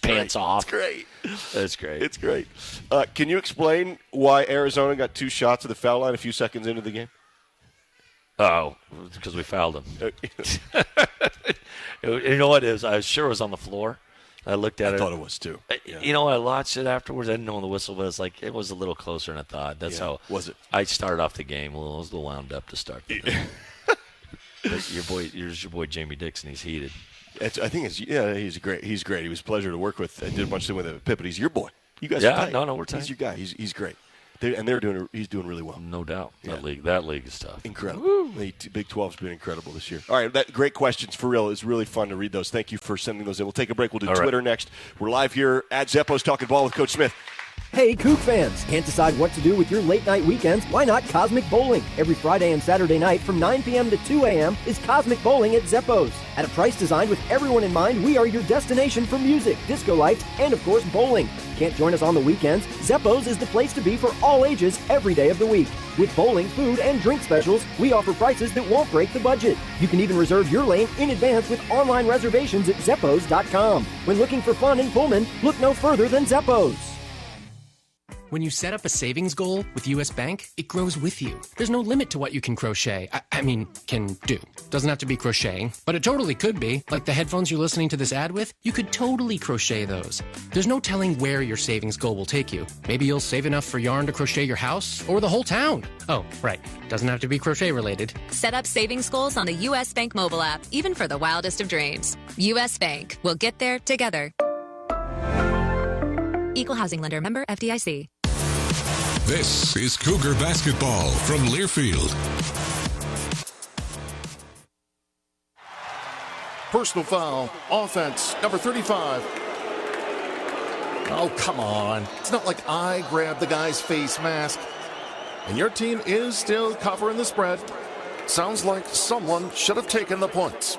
pants off. It's great. It's great. It's great. Can you explain why Arizona got 2 shots at the foul line a few seconds into the game? Oh, because we fouled them. You know what it is? I was sure it was on the floor. I looked at it. I thought it was too. Yeah. You know, I watched it afterwards. I didn't know the whistle, but it's like it was a little closer than I thought. That's how was it. I started off the game. I was a little wound up to start. But your boy Jamie Dixon. He's heated. I think he's great. He's great. He was a pleasure to work with. I did a bunch of things with him, but he's your boy. You guys are tight. No, we're tight. He's your guy. He's great. He's doing really well. No doubt. Yeah. That league is tough. Incredible. The Big 12's been incredible this year. All right, great questions for real. It's really fun to read those. Thank you for sending those in. We'll take a break. We'll do Twitter next. We're live here at Zeppo's Talking Ball with Coach Smith. Hey, Coug fans! Can't decide what to do with your late-night weekends? Why not Cosmic Bowling? Every Friday and Saturday night from 9 p.m. to 2 a.m. is Cosmic Bowling at Zeppo's. At a price designed with everyone in mind, we are your destination for music, disco lights, and of course, bowling. Can't join us on the weekends? Zeppo's is the place to be for all ages every day of the week. With bowling, food, and drink specials, we offer prices that won't break the budget. You can even reserve your lane in advance with online reservations at Zeppos.com. When looking for fun in Pullman, look no further than Zeppo's. When you set up a savings goal with U.S. Bank, it grows with you. There's no limit to what you can crochet. Can do. Doesn't have to be crocheting, but it totally could be. Like the headphones you're listening to this ad with, you could totally crochet those. There's no telling where your savings goal will take you. Maybe you'll save enough for yarn to crochet your house or the whole town. Oh, right. Doesn't have to be crochet related. Set up savings goals on the U.S. Bank mobile app, even for the wildest of dreams. U.S. Bank. We'll get there together. Equal housing lender, member FDIC. This is Cougar Basketball from Learfield. Personal foul, offense, number 35. Oh, come on. It's not like I grabbed the guy's face mask. And your team is still covering the spread. Sounds like someone should have taken the points.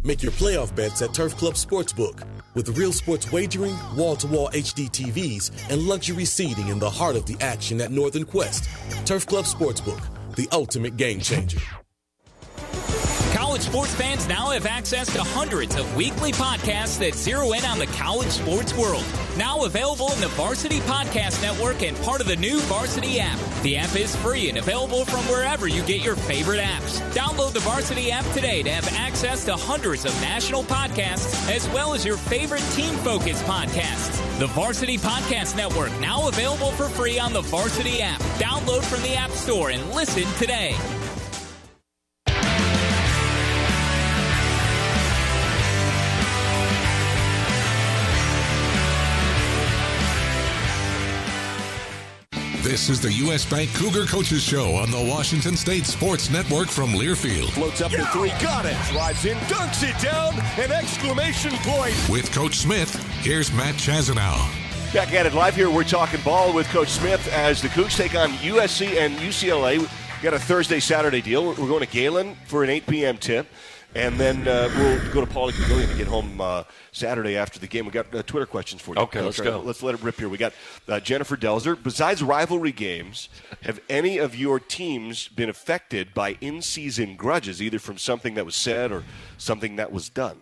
Make your playoff bets at Turf Club Sportsbook. With real sports wagering, wall-to-wall HD TVs, and luxury seating in the heart of the action at Northern Quest. Turf Club Sportsbook, the ultimate game changer. College sports fans now have access to hundreds of weekly podcasts that zero in on the college sports world. Now available in the Varsity Podcast Network and part of the new Varsity app. The app is free and available from wherever you get your favorite apps. Download the Varsity app today to have access to hundreds of national podcasts as well as your favorite team-focused podcasts. The Varsity Podcast Network, now available for free on the Varsity app. Download from the App Store and listen today. This is the U.S. Bank Cougar Coaches Show on the Washington State Sports Network from Learfield. Floats up to three, got it, drives in, dunks it down, an exclamation point. With Coach Smith, here's Matt Chazanow. Back at it live here, we're talking ball with Coach Smith as the Cougs take on USC and UCLA. We got a Thursday-Saturday deal. We're going to Galen for an 8 p.m. tip. And then we'll go to Pauley Pavilion and get home Saturday after the game. We got Twitter questions for you. Okay, let's go. Let's let it rip here. We got Jennifer Delzer. Besides rivalry games, have any of your teams been affected by in-season grudges, either from something that was said or something that was done?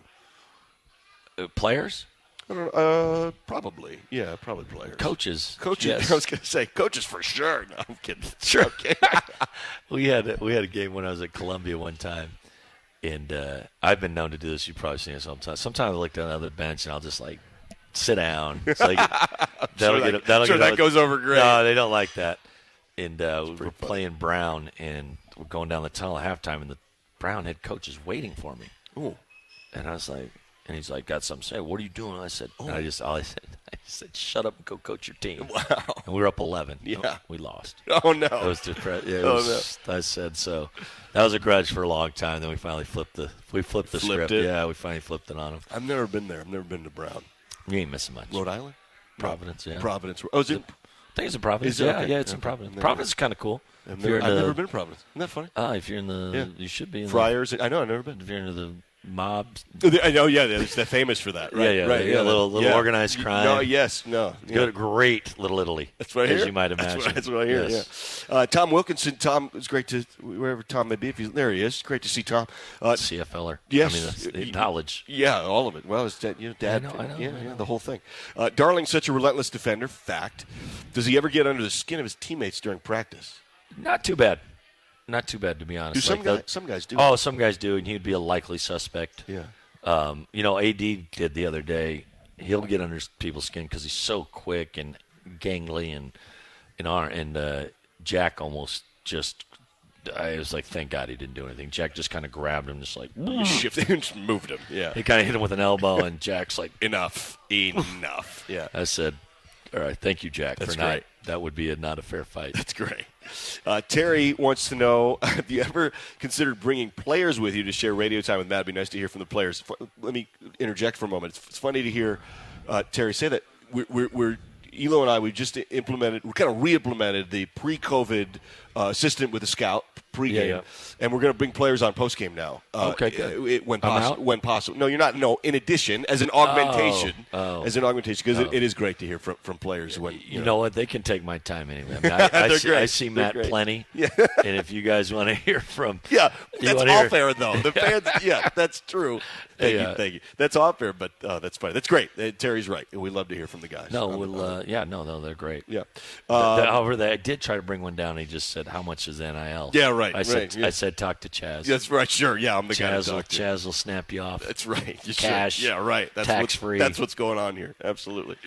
Players? I don't know, probably. Yeah, probably players. Coaches. Yes. I was going to say coaches for sure. No, I'm kidding. Sure. Okay. we had a game when I was at Columbia one time. And I've been known to do this. You've probably seen it sometimes. Sometimes I look down the other bench and I'll just like sit down. It's like that goes over great. No, they don't like that. And we're playing Brown, and we're going down the tunnel at halftime, and the Brown head coach is waiting for me. Ooh. And I was like, and he's like, got something to say. What are you doing? And I said, I said, shut up and go coach your team. Wow. And we were up 11. Yeah. We lost. Oh, no. It was I said so. That was a grudge for a long time. Then we finally flipped the script. It? Yeah, we finally flipped it on him. I've never been there. I've never been to Brown. You ain't missing much. Rhode Island? Providence, yeah. Providence. Oh, is it? I think it's in Providence. Is it? Okay. Yeah, it's in Providence. Providence is kind of cool. I've never been to Providence. Isn't that funny? If you're in the, you should be in Friars. I know. I've never been. If you're into the mobs. I know. Yeah, they're famous for that. Right. Yeah. Right. Yeah. Little organized crime. No. Yes. No. Good. Great Little Italy. That's what I hear. As you might imagine. That's what I hear. Yes. Yeah. Tom Wilkinson. Tom, it's great to wherever Tom may be. There he is. Great to see Tom. CFLer. Yes. I mean, knowledge. Yeah, all of it. Well, it's dad. I know. Yeah, the whole thing. Darling's such a relentless defender. Fact. Does he ever get under the skin of his teammates during practice? Not too bad. Not too bad, to be honest. Some guys do. Oh, some guys do, and he'd be a likely suspect. Yeah. AD did the other day. He'll get under people's skin because he's so quick and gangly, and Jack almost just. I was like, thank God he didn't do anything. Jack just kind of grabbed him, just like shifted and just moved him. Yeah. He kind of hit him with an elbow, and Jack's like, enough. Yeah. I said, all right, thank you, Jack. That's for great. That would be not a fair fight. That's great. Terry wants to know, have you ever considered bringing players with you to share radio time with Matt? It'd be nice to hear from the players. Let me interject for a moment. It's funny to hear Terry say that. We're Elo and I, we kind of re-implemented the pre-COVID assistant with the scout pregame, and we're going to bring players on postgame now. Okay, good. When possible. No, you're not. No, in addition, as an augmentation, because it is great to hear from players. When you know what, they can take my time anyway. I see Matt plenty, and if you guys want to hear from, that's all fair though. The fans, that's true. Thank you. That's off air, but that's funny. That's great. Terry's right. We love to hear from the guys. They're great. Yeah. However, I did try to bring one down. He just said, "How much is NIL?" Yeah, right. I said, talk to Chaz. That's right. Sure. Yeah, I'm the guy to talk to. Chaz will snap you off. That's right. Cash. Yeah, right. That's tax free. That's what's going on here. Absolutely.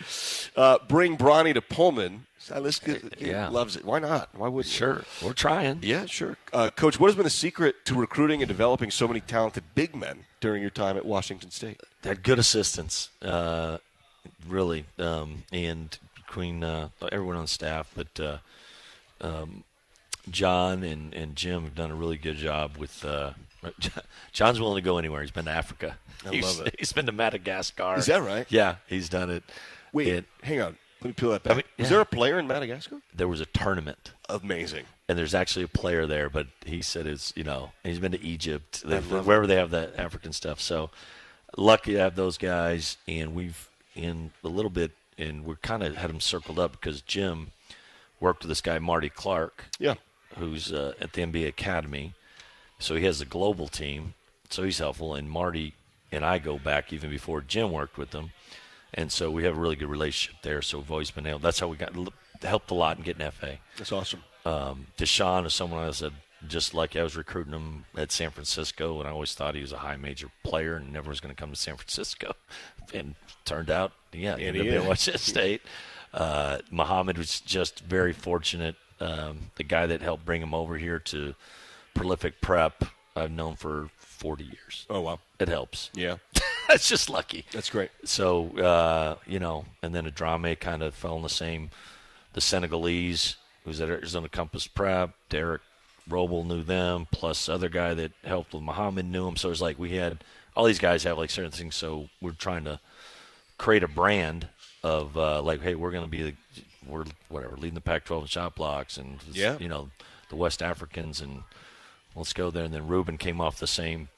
Bring Bronny to Pullman. Loves it. Why not? Why wouldn't you? Sure. We're trying. Yeah, sure. Coach, what has been the secret to recruiting and developing so many talented big men during your time at Washington State? They had good assistants, really, and between everyone on staff. But John and Jim have done a really good job with John's willing to go anywhere. He's been to Africa. I love it. He's been to Madagascar. Is that right? Yeah, he's done it. Wait, hang on. Let me peel that back. Was there a player in Madagascar? There was a tournament. Amazing. And there's actually a player there, but he said he's been to Egypt, wherever they have that African stuff. So lucky to have those guys, and we've in a little bit, and we kind of had them circled up because Jim worked with this guy Marty Clark, who's at the MBA Academy. So he has a global team, so he's helpful. And Marty and I go back even before Jim worked with them. And so we have a really good relationship there. So we've always been able. That's how we helped a lot in getting FA. That's awesome. Deshaun is someone I said just like I was recruiting him at San Francisco, and I always thought he was a high major player and never was going to come to San Francisco. And turned out, he ended up at Washington State. Muhammad was just very fortunate. The guy that helped bring him over here to Prolific Prep, I've known for 40 years. Oh, wow. It helps. Yeah. That's just lucky. That's great. So, and then Adrame kind of fell in the Senegalese, who's at Arizona Compass Prep. Derek Roble knew them, plus other guy that helped with Muhammad knew him. So it was like we had all these guys have like certain things. So we're trying to create a brand of hey, we're going to be leading the Pac-12 in shot blocks and the West Africans, and let's go there. And then Ruben came off the same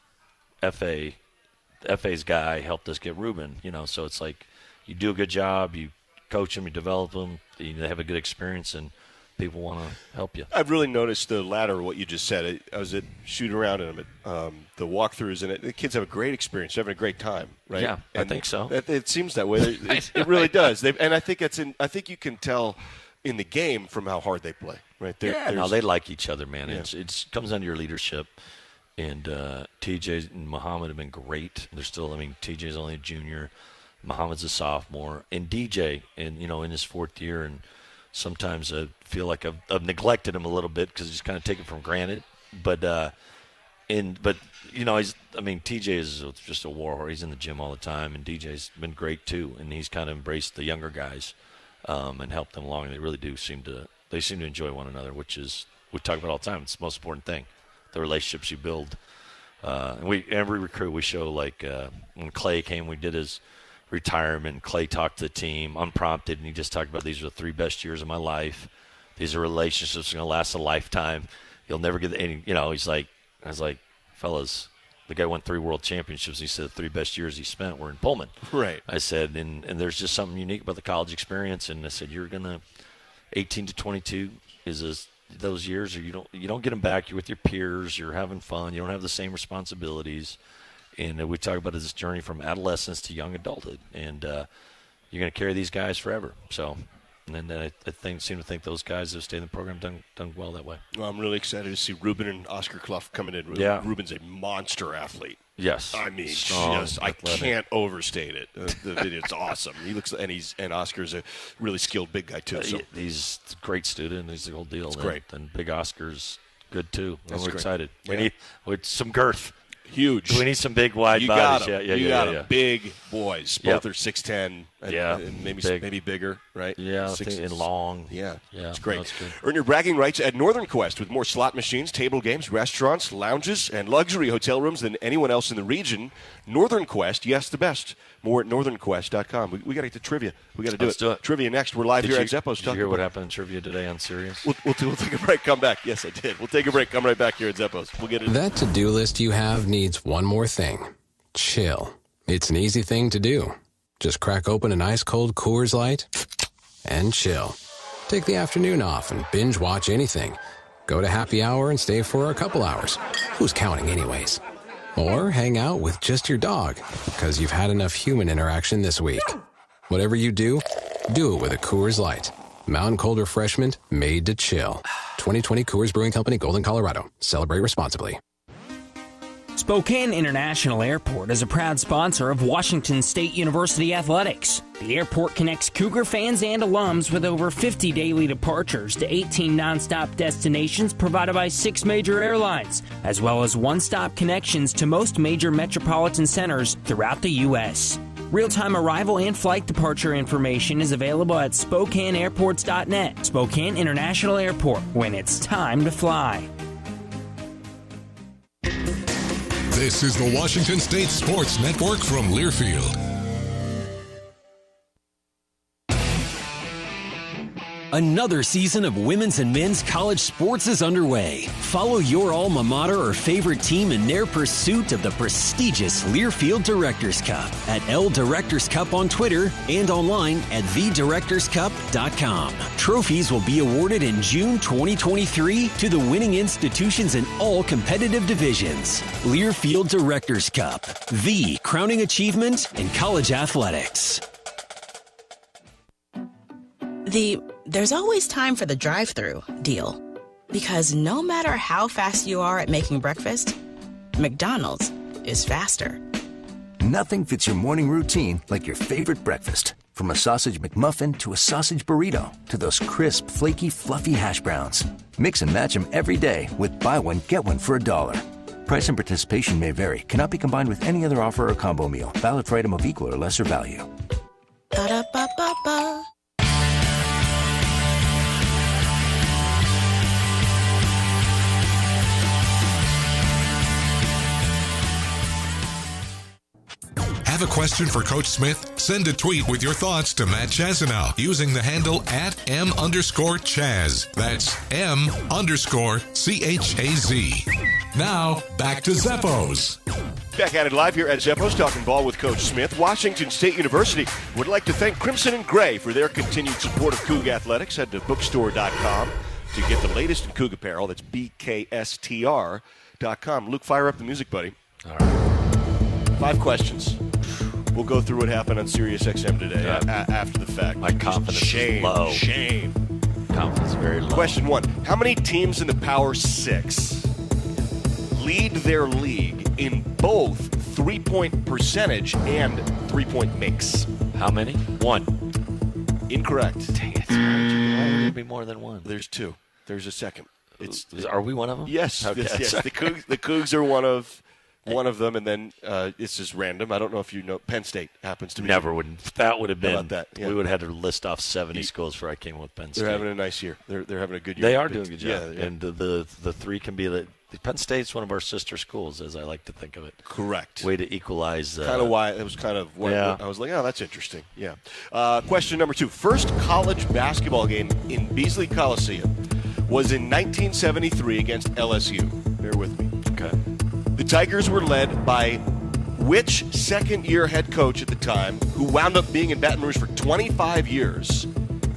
FA's guy helped us get Ruben, so it's like you do a good job, you coach them, you develop them, they have a good experience, and people want to help you. I've really noticed the latter of what you just said. I was shooting around in them at the walkthroughs, and the kids have a great experience. They're having a great time, right? Yeah, and I think so. It seems that way. It really does. And I think I think you can tell in the game from how hard they play, right? They like each other, man. Yeah. It comes under your leadership. And TJ and Muhammad have been great. They're still, TJ's only a junior. Muhammad's a sophomore. And DJ, in his fourth year, and sometimes I feel like I've neglected him a little bit because he's kind of taken for granted. But TJ is just a war horse. He's in the gym all the time, and DJ's been great too. And he's kind of embraced the younger guys and helped them along. And they really do seem to enjoy one another, which is we talk about all the time. It's the most important thing. The relationships you build. Every recruit we show, like when Clay came, we did his retirement. Clay talked to the team unprompted, and he just talked about these are the 3 best years of my life. These are relationships going to last a lifetime. You'll never get any. I was like, fellas, the guy won 3 world championships. He said the 3 best years he spent were in Pullman. Right. I said, and there's just something unique about the college experience. And I said, you're gonna 18 to 22 is those years, or you don't get them back. You're with your peers. You're having fun. You don't have the same responsibilities. And we talk about this journey from adolescence to young adulthood, and you're going to carry these guys forever. So, and then I seem to think those guys that have stayed in the program done well that way. Well, I'm really excited to see Ruben and Oscar Clough coming in. Yeah. Ruben's a monster athlete. Yes, strong, I can't overstate it. The video's awesome. He looks, and Oscar's a really skilled big guy too. So. He's a great student. He's the whole deal. It's great, and Big Oscar's good too. We're excited. Yeah. We need some girth. Huge. We need some big wide bodies. You got them. Big boys. Both are 6'10". And maybe bigger, right? Yeah, and long. Yeah. It's No, great. it's good. Earn your bragging rights at Northern Quest with more slot machines, table games, restaurants, lounges, and luxury hotel rooms than anyone else in the region. Northern Quest, yes, the best. More at northernquest.com. We got to get to trivia. We got to do Let's do it. Trivia next. We're live here at Zeppos. Did you hear what happened in trivia today on Sirius? We'll take a break. Come back. Yes, I did. We'll take a break. Come right back here at Zeppos. We'll get it. That to-do list you have needs one more thing. Chill. It's an easy thing to do. Just crack open an ice-cold Coors Light and chill. Take the afternoon off and binge watch anything. Go to happy hour and stay for a couple hours. Who's counting anyways? Or hang out with just your dog, because you've had enough human interaction this week. Whatever you do it with a Coors Light. Mountain Cold Refreshment made to chill. 2020 Coors Brewing Company, Golden, Colorado. Celebrate responsibly. Spokane International Airport is a proud sponsor of Washington State University Athletics. The airport connects Cougar fans and alums with over 50 daily departures to 18 nonstop destinations provided by 6 major airlines, as well as one-stop connections to most major metropolitan centers throughout the U.S. Real-time arrival and flight departure information is available at SpokaneAirports.net. Spokane International Airport, when it's time to fly. This is the Washington State Sports Network from Learfield. Another season of women's and men's college sports is underway. Follow your alma mater or favorite team in their pursuit of the prestigious Learfield Directors Cup at L Directors Cup on Twitter and online at thedirectorscup.com. Trophies will be awarded in June 2023 to the winning institutions in all competitive divisions. Learfield Directors Cup, the crowning achievement in college athletics. There's always time for the drive-thru deal. Because no matter how fast you are at making breakfast, McDonald's is faster. Nothing fits your morning routine like your favorite breakfast. From a sausage McMuffin to a sausage burrito to those crisp, flaky, fluffy hash browns. Mix and match them every day with buy one, get one for $1. Price and participation may vary. Cannot be combined with any other offer or combo meal. Valid for item of equal or lesser value. Ba-da-ba-ba-ba. Have a question for Coach Smith? Send a tweet with your thoughts to Matt Chazanow using the handle @M_Chaz. That's M_CHAZ. Now, back to Zeppos. Back at it live here at Zeppos, talking ball with Coach Smith. Washington State University would like to thank Crimson and Gray for their continued support of Coug Athletics. Head to bookstore.com to get the latest in Coug apparel. That's BKSTR.com. Luke, fire up the music, buddy. All right. 5 questions. We'll go through what happened on Sirius XM today after the fact. My confidence is low. Shame. Confidence is very low. Question 1. How many teams in the Power 6 lead their league in both three-point percentage and three-point makes? How many? 1. Incorrect. Dang it. Why would there be more than 1? There's 2. There's a second. Are we one of them? Yes. Okay. Yes. The Cougs are one of them, and then it's just random. I don't know if you know. Penn State happens to be. Never would. That would have been. How about that? Yeah. We would have had to list off 70 schools before I came up with Penn State. They're having a nice year. They're having a good year. They are doing a good job. Yeah. And the 3 can be the Penn State's one of our sister schools, as I like to think of it. Correct. Way to equalize. Kind of why it was kind of what yeah. I was like, oh, that's interesting. Yeah. Question number 2. First college basketball game in Beasley Coliseum was in 1973 against LSU. Bear with me. Okay. The Tigers were led by which second-year head coach at the time who wound up being in Baton Rouge for 25 years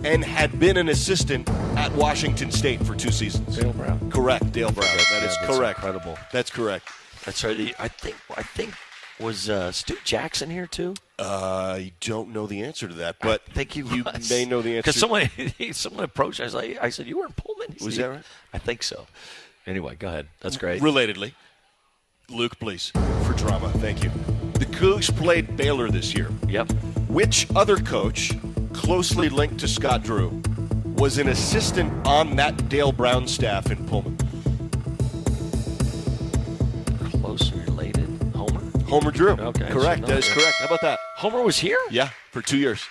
and had been an assistant at Washington State for 2 seasons? Dale Brown. Correct, Dale Brown. That is correct. Incredible. That's correct. That's right. I think was Stu Jackson here too? I don't know the answer to that, but I think you may know the answer. Because someone approached. I said, "You were in Pullman." Was that right? I think so. Anyway, go ahead. That's great. Relatedly, Luke, please, for drama. Thank you. The Cougs played Baylor this year. Yep. Which other coach, closely linked to Scott Drew, was an assistant on that Dale Brown staff in Pullman? Closely related. Homer Drew. Okay. Correct. That is correct. How about that? Homer was here? Yeah, for 2 years.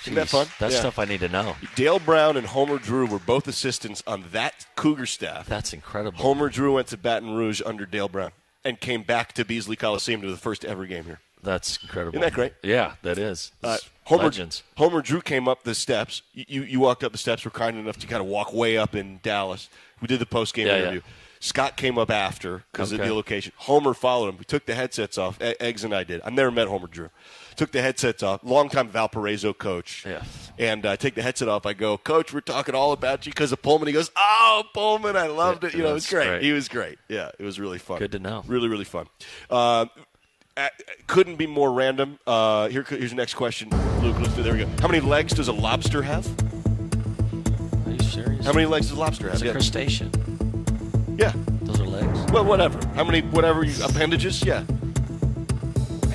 Isn't that fun? That's stuff I need to know. Dale Brown and Homer Drew were both assistants on that Cougar staff. That's incredible. Homer Drew went to Baton Rouge under Dale Brown and came back to Beasley Coliseum to the first ever game here. That's incredible. Isn't that great? Yeah, that is. Legends. Homer Drew came up the steps. You walked up the steps, were kind enough to kind of walk way up in Dallas. We did the post-game interview. Scott came up after because of Okay. the location. Homer followed him. We took the headsets off. Eggs and I did. I've never met Homer Drew. Took the headsets off. Longtime Valparaiso coach. Yeah. And I take the headset off. I go, Coach, we're talking all about you because of Pullman. He goes, oh, Pullman, I loved it. You know, it was great. He was great. Yeah, it was really fun. Good to know. Really, really fun. Couldn't be more random. Here's the next question, Luke. There we go. How many legs does a lobster have? Are you serious? How many legs does a lobster have? It's a crustacean. Yeah. Those are legs. Well, whatever. How many, appendages? Yeah.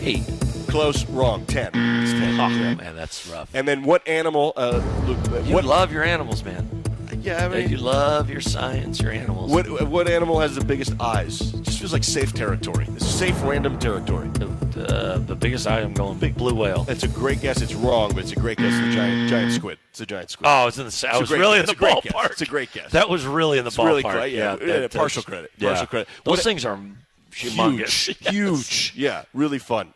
8. Close, wrong. 10. It's 10. Oh, man, that's rough. And then what animal, Luke? You love your animals, man. Yeah, I mean, you love your science, your animals. What animal has the biggest eyes? Just feels like safe territory. It's safe, random territory. The biggest eye, I'm going big blue whale. That's a great guess. It's wrong, but it's a great guess. It's a giant squid. It's a giant squid. Oh, it's in the. I was really in the ballpark. It's a great guess. That was really in the ballpark. Really, yeah. Partial credit. Yeah. Partial credit. Those things are humongous. Huge. Yeah, really fun.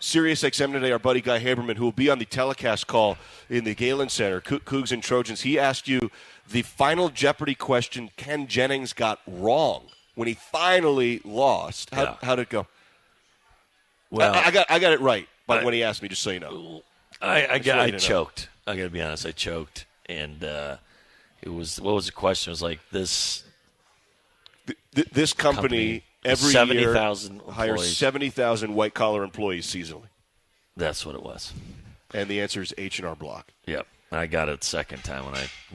Sirius XM today, our buddy Guy Haberman, who will be on the telecast call in the Galen Center, Cougs and Trojans, he asked you the final Jeopardy question Ken Jennings got wrong when he finally lost. How'd it go? Well, I got it right, but when he asked me, just so you know. I choked. I got to be honest, I choked. And it was, what was the question? It was like this. This company every 70,000 year hires 70,000 white-collar employees seasonally. That's what it was. And the answer is H&R Block. Yep. I got it second time when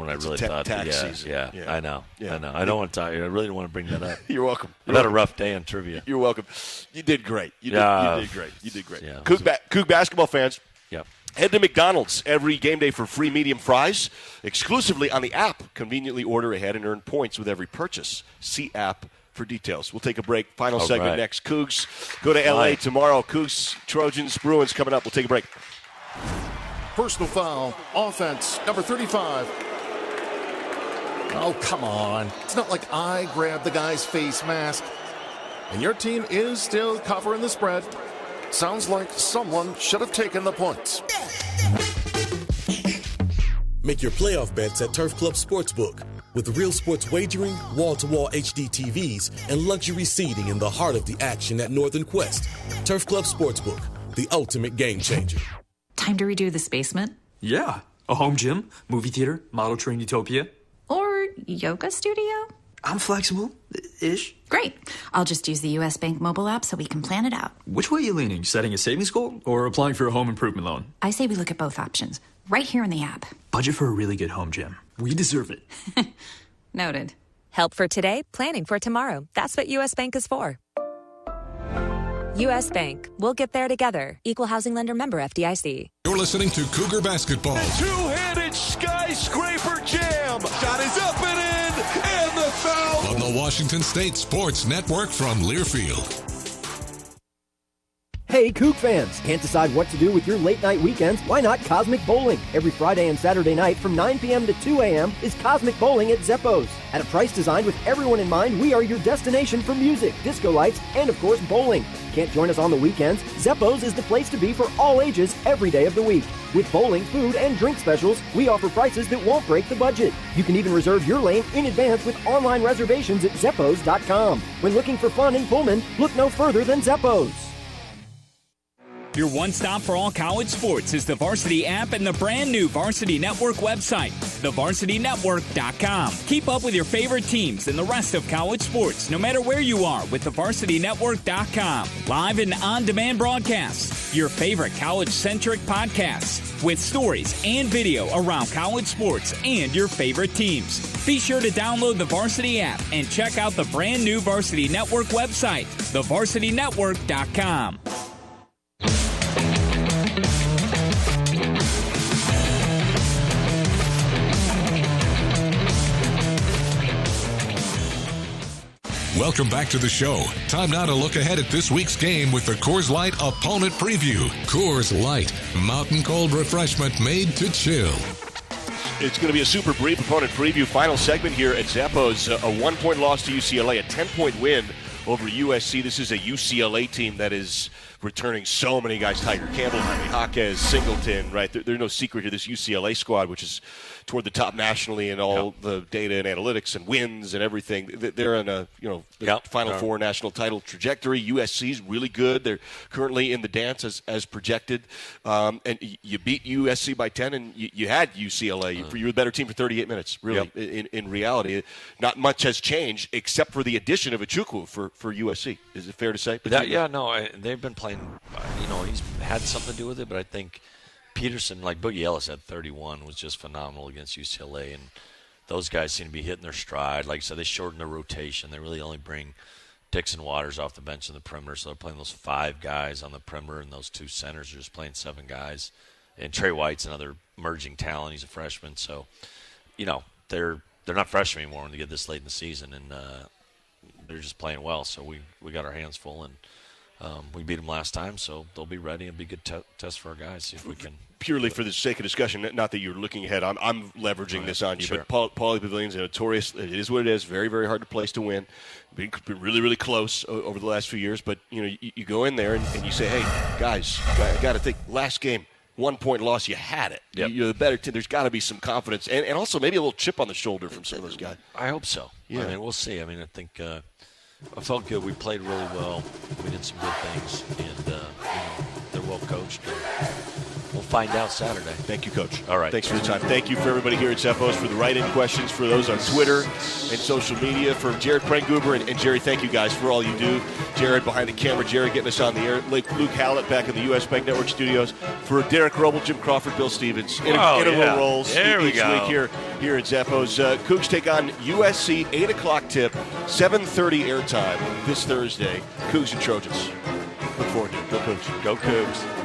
I really thought tax season. Yeah, I know. I know. I don't want to talk. I really don't want to bring that up. You're welcome. I've had a rough day on trivia. You're welcome. You did great. You did great. You did great. Yeah, Coug basketball fans. Yep. Head to McDonald's every game day for free medium fries, exclusively on the app. Conveniently order ahead and earn points with every purchase. See app for details. We'll take a break. Final segment next. Cougs go to L.A. tomorrow. Cougs, Trojans, Bruins coming up. We'll take a break. Personal foul, offense, number 35. Oh, come on. It's not like I grabbed the guy's face mask. And your team is still covering the spread. Sounds like someone should have taken the points. Make your playoff bets at Turf Club Sportsbook. With real sports wagering, wall-to-wall HD TVs, and luxury seating in the heart of the action at Northern Quest. Turf Club Sportsbook, the ultimate game changer. Time to redo this basement? Yeah. A home gym, movie theater, model train utopia. Or yoga studio? I'm flexible-ish. Great. I'll just use the US Bank mobile app so we can plan it out. Which way are you leaning? Setting a savings goal or applying for a home improvement loan? I say we look at both options, right here in the app. Budget for a really good home gym. We deserve it. Noted. Help for today, planning for tomorrow. That's what US Bank is for. US Bank. We'll get there together. Equal housing lender member FDIC. You're listening to Cougar Basketball. Two-handed skyscraper jam. Shot is up and in, and the foul. On the Washington State Sports Network from Learfield. Hey, Coug fans! Can't decide what to do with your late-night weekends? Why not Cosmic Bowling? Every Friday and Saturday night from 9 p.m. to 2 a.m. is Cosmic Bowling at Zeppo's. At a price designed with everyone in mind, we are your destination for music, disco lights, and of course, bowling. Can't join us on the weekends? Zeppo's is the place to be for all ages every day of the week. With bowling, food, and drink specials, we offer prices that won't break the budget. You can even reserve your lane in advance with online reservations at Zeppos.com. When looking for fun in Pullman, look no further than Zeppo's. Your one stop for all college sports is the Varsity app and the brand new Varsity Network website, thevarsitynetwork.com. Keep up with your favorite teams and the rest of college sports, no matter where you are, with thevarsitynetwork.com. Live and on-demand broadcasts, your favorite college-centric podcasts, with stories and video around college sports and your favorite teams. Be sure to download the Varsity app and check out the brand new Varsity Network website, thevarsitynetwork.com. Welcome back to the show. Time now to look ahead at this week's game with the Coors Light Opponent Preview. Coors Light, mountain cold refreshment made to chill. It's going to be a super brief opponent preview. Final segment here at Zappos. A 1-point loss to UCLA, a 10-point win over USC. This is a UCLA team that is returning so many guys: Tiger Campbell, Jaime Jaquez, Singleton. Right, there's no secret here. This UCLA squad, which is toward the top nationally in all the data and analytics and wins and everything, they're in a Final Four national title trajectory. USC's really good. They're currently in the dance as projected. And you beat USC by 10, and you had UCLA. You were the better team for 38 minutes. Really, in reality, not much has changed except for the addition of Achukwu for USC. Is it fair to say? They've been playing. He's had something to do with it, but I think Peterson, like Boogie Ellis had 31, was just phenomenal against UCLA, and those guys seem to be hitting their stride. Like I said, they shortened their rotation. They really only bring Dixon Waters off the bench in the perimeter, so they're playing those 5 guys on the perimeter, and those 2 centers are just playing 7 guys. And Trey White's another emerging talent. He's a freshman, so they're not freshmen anymore when they get this late in the season, and they're just playing well. So we got our hands full, and we beat them last time, so they'll be ready. It'll be a good test for our guys, see if we can. Purely for the sake of discussion, not that you're looking ahead, I'm leveraging this on you, sure. But Pauley Pavilion's notorious. It is what it is. Very, very hard to place to win. Been really, really close over the last few years, but you go in there and you say, hey, guys, I got to think, last game, 1-point loss, you had it. Yep. You're the better team. There's got to be some confidence and also maybe a little chip on the shoulder from some of those guys. I hope so. Yeah. I mean, we'll see. I mean, I think I felt good. We played really well. We did some good things, and they're well coached. We'll find out Saturday. Thank you, Coach. All right. Thanks for the time. Thank you for everybody here at Zeppos for the write-in questions, for those on Twitter and social media. For Jared Prangruber and Jerry, thank you guys for all you do. Jared behind the camera, Jerry getting us on the air. Luke Hallett back in the U.S. Bank Network studios. For Derek Roble, Jim Crawford, Bill Stevens. Integral roles each week here at Zeppos. Cougs take on USC, 8 o'clock tip, 7:30 airtime this Thursday. Cougs and Trojans. Look forward to it. Go Cougs. Go Cougs.